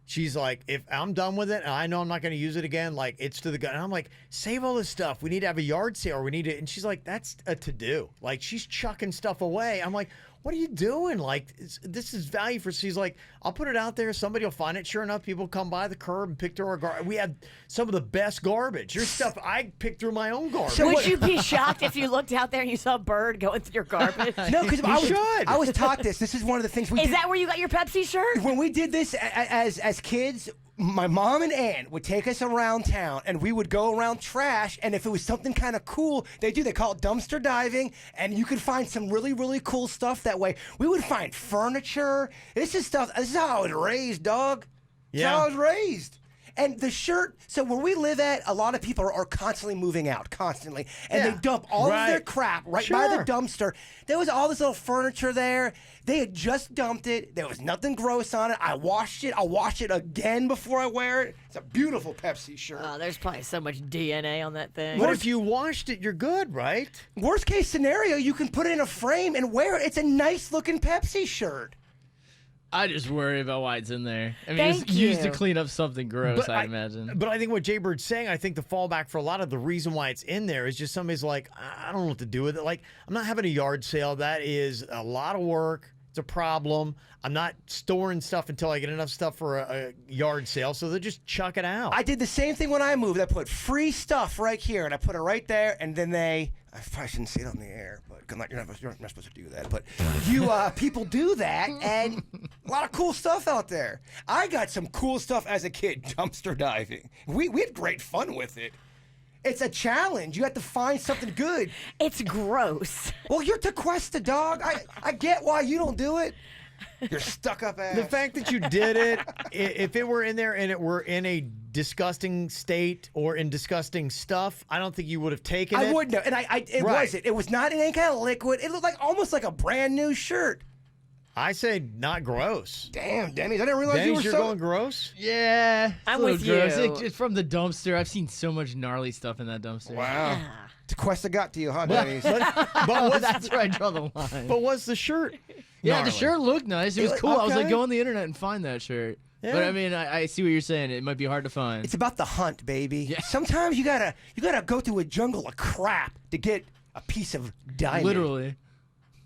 She's like, if I'm done with it and I know I'm not going to use it again, like it's to the gun. And I'm like, save all this stuff. We need to have a yard sale. We need to, and she's like, that's a to-do. Like she's chucking stuff away. I'm like, what are you doing? Like, this is value for. She's like, I'll put it out there. Somebody will find it. Sure enough, people come by the curb and pick through our garbage. We have some of the best garbage. Your stuff, I picked through my own garbage. Would you be shocked if you looked out there and you saw a bird going through your garbage? No, because should. I was taught this. This is one of the things we Is did. that where you got your Pepsi shirt? When we did this as kids, my mom and Ann would take us around town, and we would go around trash, and if it was something kind of cool, they call it dumpster diving, and you could find some really, really cool stuff that way. We would find furniture. This is how I was raised, dog. This is how I was raised. And the shirt, so where we live at, a lot of people are constantly moving out, constantly. And they dump all of their crap right by the dumpster. There was all this little furniture there. They had just dumped it. There was nothing gross on it. I washed it. I'll wash it again before I wear it. It's a beautiful Pepsi shirt. Oh, there's probably so much DNA on that thing. What if you washed it? You're good, right? Worst case scenario, you can put it in a frame and wear it. It's a nice looking Pepsi shirt. I just worry about why it's in there. I mean, Thank it's used to you. clean up something gross, I imagine. But I think what Jay Bird's saying, I think the fallback for a lot of the reason why it's in there is just somebody's like, I don't know what to do with it. Like, I'm not having a yard sale. That is a lot of work. It's a problem. I'm not storing stuff until I get enough stuff for a yard sale, so they'll just chuck it out. I did the same thing when I moved. I put free stuff right here, and I put it right there, and then I probably shouldn't say it on the air, but you're not supposed to do that. But people do that, and a lot of cool stuff out there. I got some cool stuff as a kid, dumpster diving. We had great fun with it. It's a challenge. You have to find something good. It's gross. Well, you're Tequesta, dog. I get why you don't do it. You're stuck up ass. The fact that you did it, if it were in there and it were in a disgusting state or in disgusting stuff, I don't think you would have taken it. I wouldn't have. And it wasn't. It was not in any kind of liquid. It looked like almost like a brand new shirt. I say not gross. Damn, Denny's. I didn't realize Denny's, you were you're so... going gross? Yeah. I'm it's a little with gross. you. It's from the dumpster. I've seen so much gnarly stuff in that dumpster. Wow. Tequesta got to you, huh, Denny's? But That's where I draw the line. But what's the shirt? Yeah, gnarly? the shirt looked nice. It was cool. I was like, okay. go on the internet and find that shirt. Yeah. But I mean, I see what you're saying. It might be hard to find. It's about the hunt, baby. Yeah. Sometimes you gotta go through a jungle of crap to get a piece of diamond. Literally.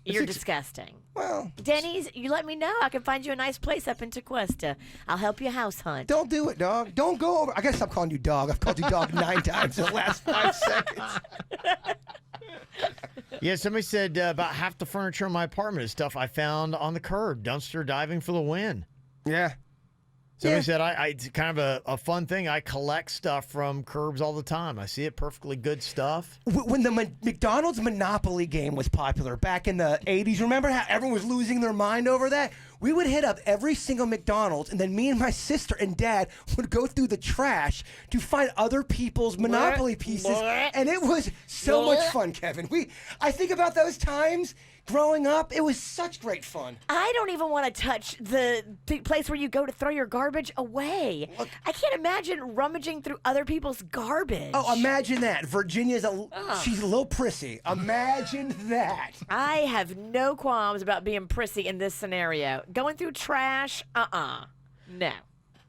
You're disgusting. Well, Denny's, you let me know. I can find you a nice place up in Tequesta. I'll help you house hunt. don't do it, dog. Don't go over. I gotta stop calling you dog. I've called you dog 9 times in the last 5 seconds. Yeah, somebody said about half the furniture in my apartment is stuff I found on the curb. Dumpster diving for the win. Yeah. Somebody said it's kind of a fun thing. I collect stuff from curbs all the time. I see it, perfectly good stuff. When the McDonald's Monopoly game was popular back in the 80s, remember how everyone was losing their mind over that? We would hit up every single McDonald's, and then me and my sister and dad would go through the trash to find other people's Monopoly pieces, and it was so much fun, Kevin. I think about those times growing up. It was such great fun. I don't even want to touch the place where you go to throw your garbage away. I can't imagine rummaging through other people's garbage. Oh, imagine that. Virginia's she's a little prissy. Imagine that. I have no qualms about being prissy in this scenario. Going through trash, no.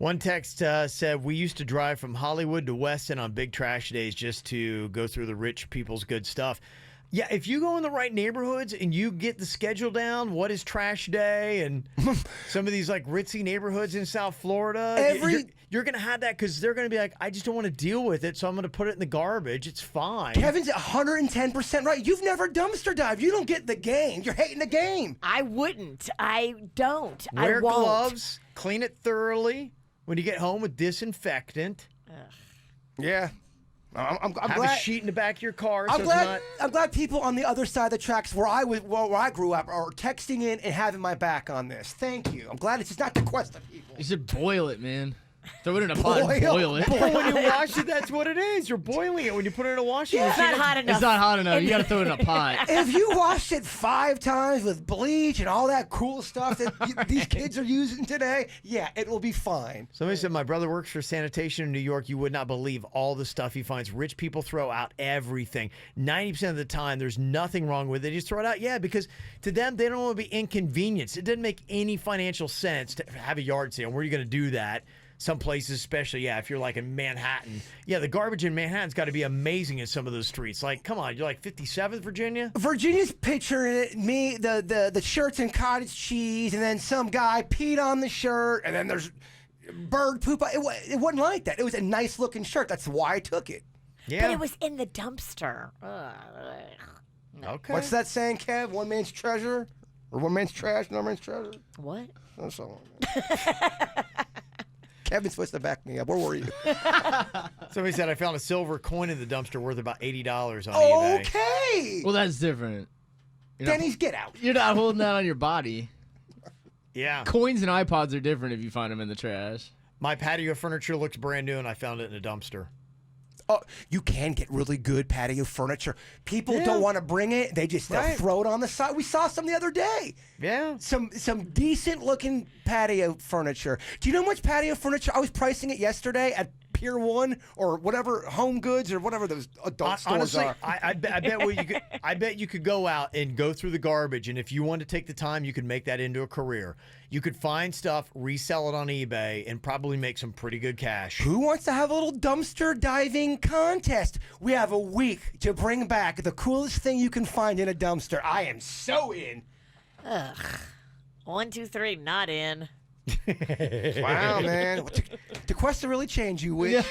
One text said, we used to drive from Hollywood to Weston on big trash days just to go through the rich people's good stuff. Yeah, if you go in the right neighborhoods and you get the schedule down, what is trash day and some of these like ritzy neighborhoods in South Florida, you're going to have that because they're going to be like, I just don't want to deal with it, so I'm going to put it in the garbage. It's fine. Kevin's 110% right. You've never dumpster dived. You don't get the game. You're hating the game. I wouldn't. I don't. Wear I won't. gloves. Clean it thoroughly when you get home with disinfectant. Yeah. I'm Have glad. a sheet in the back of your car. I'm so glad. It's I'm glad people on the other side of the tracks where I grew up are texting in and having my back on this. Thank you. I'm glad it's just not the quest of people. You should boil it, man. Throw it in a pot and boil it. Well, when you wash it, that's what it is. You're boiling it when you put it in a washing It's machine. not hot enough. It's not hot enough. You got to throw it in a pot. If you wash it 5 times with bleach and all that cool stuff that these kids are using today, yeah, it will be fine. Somebody said, my brother works for sanitation in New York. You would not believe all the stuff he finds. Rich people throw out everything. 90% of the time, there's nothing wrong with it. They just throw it out. Yeah, because to them, they don't want to be inconvenienced. It doesn't make any financial sense to have a yard sale. Where are you going to do that? Some places, especially, if you're like in Manhattan. Yeah, the garbage in Manhattan's got to be amazing in some of those streets. Like, come on, you're like 57th Virginia? Virginia's picturing it, me, the shirts and cottage cheese, and then some guy peed on the shirt, and then there's bird poop. It wasn't like that. It was a nice looking shirt. That's why I took it. Yeah. But it was in the dumpster. Okay. What's that saying, Kev? One man's treasure? Or one man's trash, another man's treasure? What? That's all. Kevin's supposed to back me up. Where were you? Somebody said, I found a silver coin in the dumpster worth about $80 on eBay. Okay. Well, that's different. Denny's, get out. You're not holding that on your body. Yeah. Coins and iPods are different if you find them in the trash. My patio furniture looks brand new, and I found it in a dumpster. Oh, you can get really good patio furniture. People don't want to bring it. They just throw it on the side. We saw some the other day. Yeah. Some decent looking patio furniture. Do you know how much patio furniture? I was pricing it yesterday at Pier 1 or whatever, Home Goods or whatever those adult stores Honestly, are. I bet you could go out and go through the garbage, and if you want to take the time, you could make that into a career. You could find stuff, resell it on eBay, and probably make some pretty good cash. Who wants to have a little dumpster diving contest? We have a week to bring back the coolest thing you can find in a dumpster. I am so in. Ugh. 1, 2, 3, not in. Wow, man. The quest to really change you, Witch.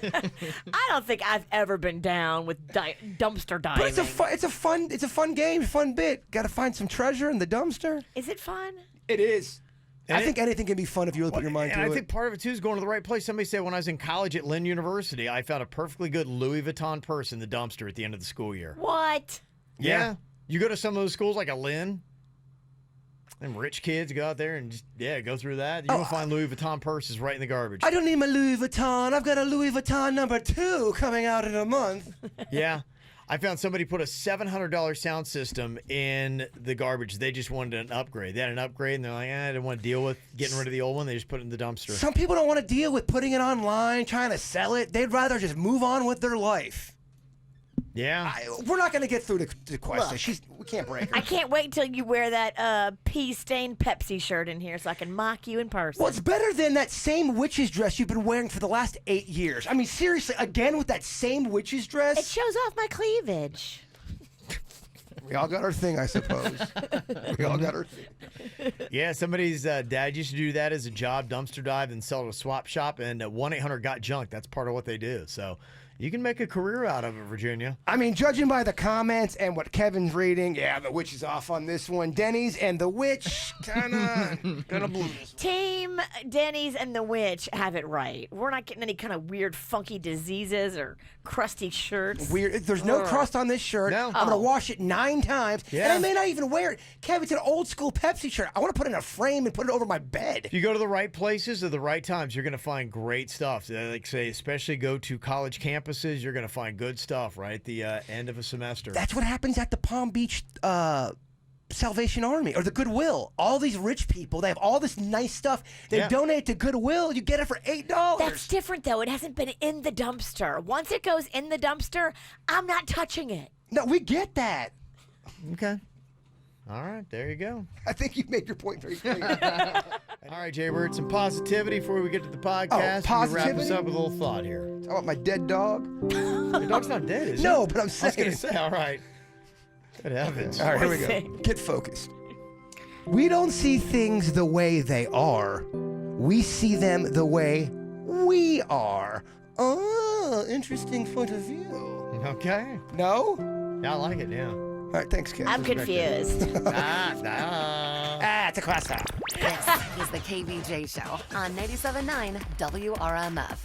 I don't think I've ever been down with dumpster diving. But it's a fun game, fun bit. Got to find some treasure in the dumpster. Is it fun? It is. And I think anything can be fun if you really put your mind to and it. I think part of it, too, is going to the right place. Somebody said when I was in college at Lynn University, I found a perfectly good Louis Vuitton purse in the dumpster at the end of the school year. What? Yeah. You go to some of those schools like a Lynn, and rich kids go out there and just, go through that. You're going to find Louis Vuitton purses right in the garbage. I don't need my Louis Vuitton. I've got a Louis Vuitton #2 coming out in a month. Yeah. I found somebody put a $700 sound system in the garbage. They just wanted an upgrade. They had an upgrade, and they're like, I didn't want to deal with getting rid of the old one. They just put it in the dumpster. Some people don't want to deal with putting it online, trying to sell it. They'd rather just move on with their life. Yeah. We're not going to get through the question. We can't break her. I can't wait till you wear that pea-stained Pepsi shirt in here so I can mock you in person. Well, it's better than that same witch's dress you've been wearing for the last 8 years. I mean, seriously, again with that same witch's dress? It shows off my cleavage. We all got our thing, I suppose. We all got our thing. Yeah, somebody's dad used to do that as a job, dumpster dive, and sell to a swap shop, and 1-800-GOT-JUNK. That's part of what they do. So you can make a career out of it, Virginia. I mean, judging by the comments and what Kevin's reading, the witch is off on this one. Denny's and the witch kind of blew this one. Team Denny's and the witch have it right. We're not getting any kind of weird, funky diseases or crusty shirts. Weird. There's no crust on this shirt. No. I'm going to wash it 9 times, and Yeah. I may not even wear it. Kev, it's an old school Pepsi shirt. I want to put it in a frame and put it over my bed. If you go to the right places at the right times, you're going to find great stuff. Like say, especially go to college campuses, you're going to find good stuff right at the end of a semester. That's what happens at the Palm Beach Salvation Army or the Goodwill. All these rich people, they have all this nice stuff. They donate to Goodwill. You get it for $8. That's different, though. It hasn't been in the dumpster. Once it goes in the dumpster, I'm not touching it. No, we get that. Okay. All right, there you go. I think you made your point very clear. All right, Jaybird, some positivity before we get to the podcast. Oh, Can you wrap us positivity? up with a little thought here. How about my dead dog? Your dog's not dead, is he? No, but I'm I was saying. going to say, all right. Good heavens. All right, here we go. Get focused. We don't see things the way they are. We see them the way we are. Oh, interesting point of view. Okay. No? Yeah, I like it, yeah. All right, thanks, Kev. I'm confused. It's a cross out. This is the KVJ Show on 97.9 WRMF.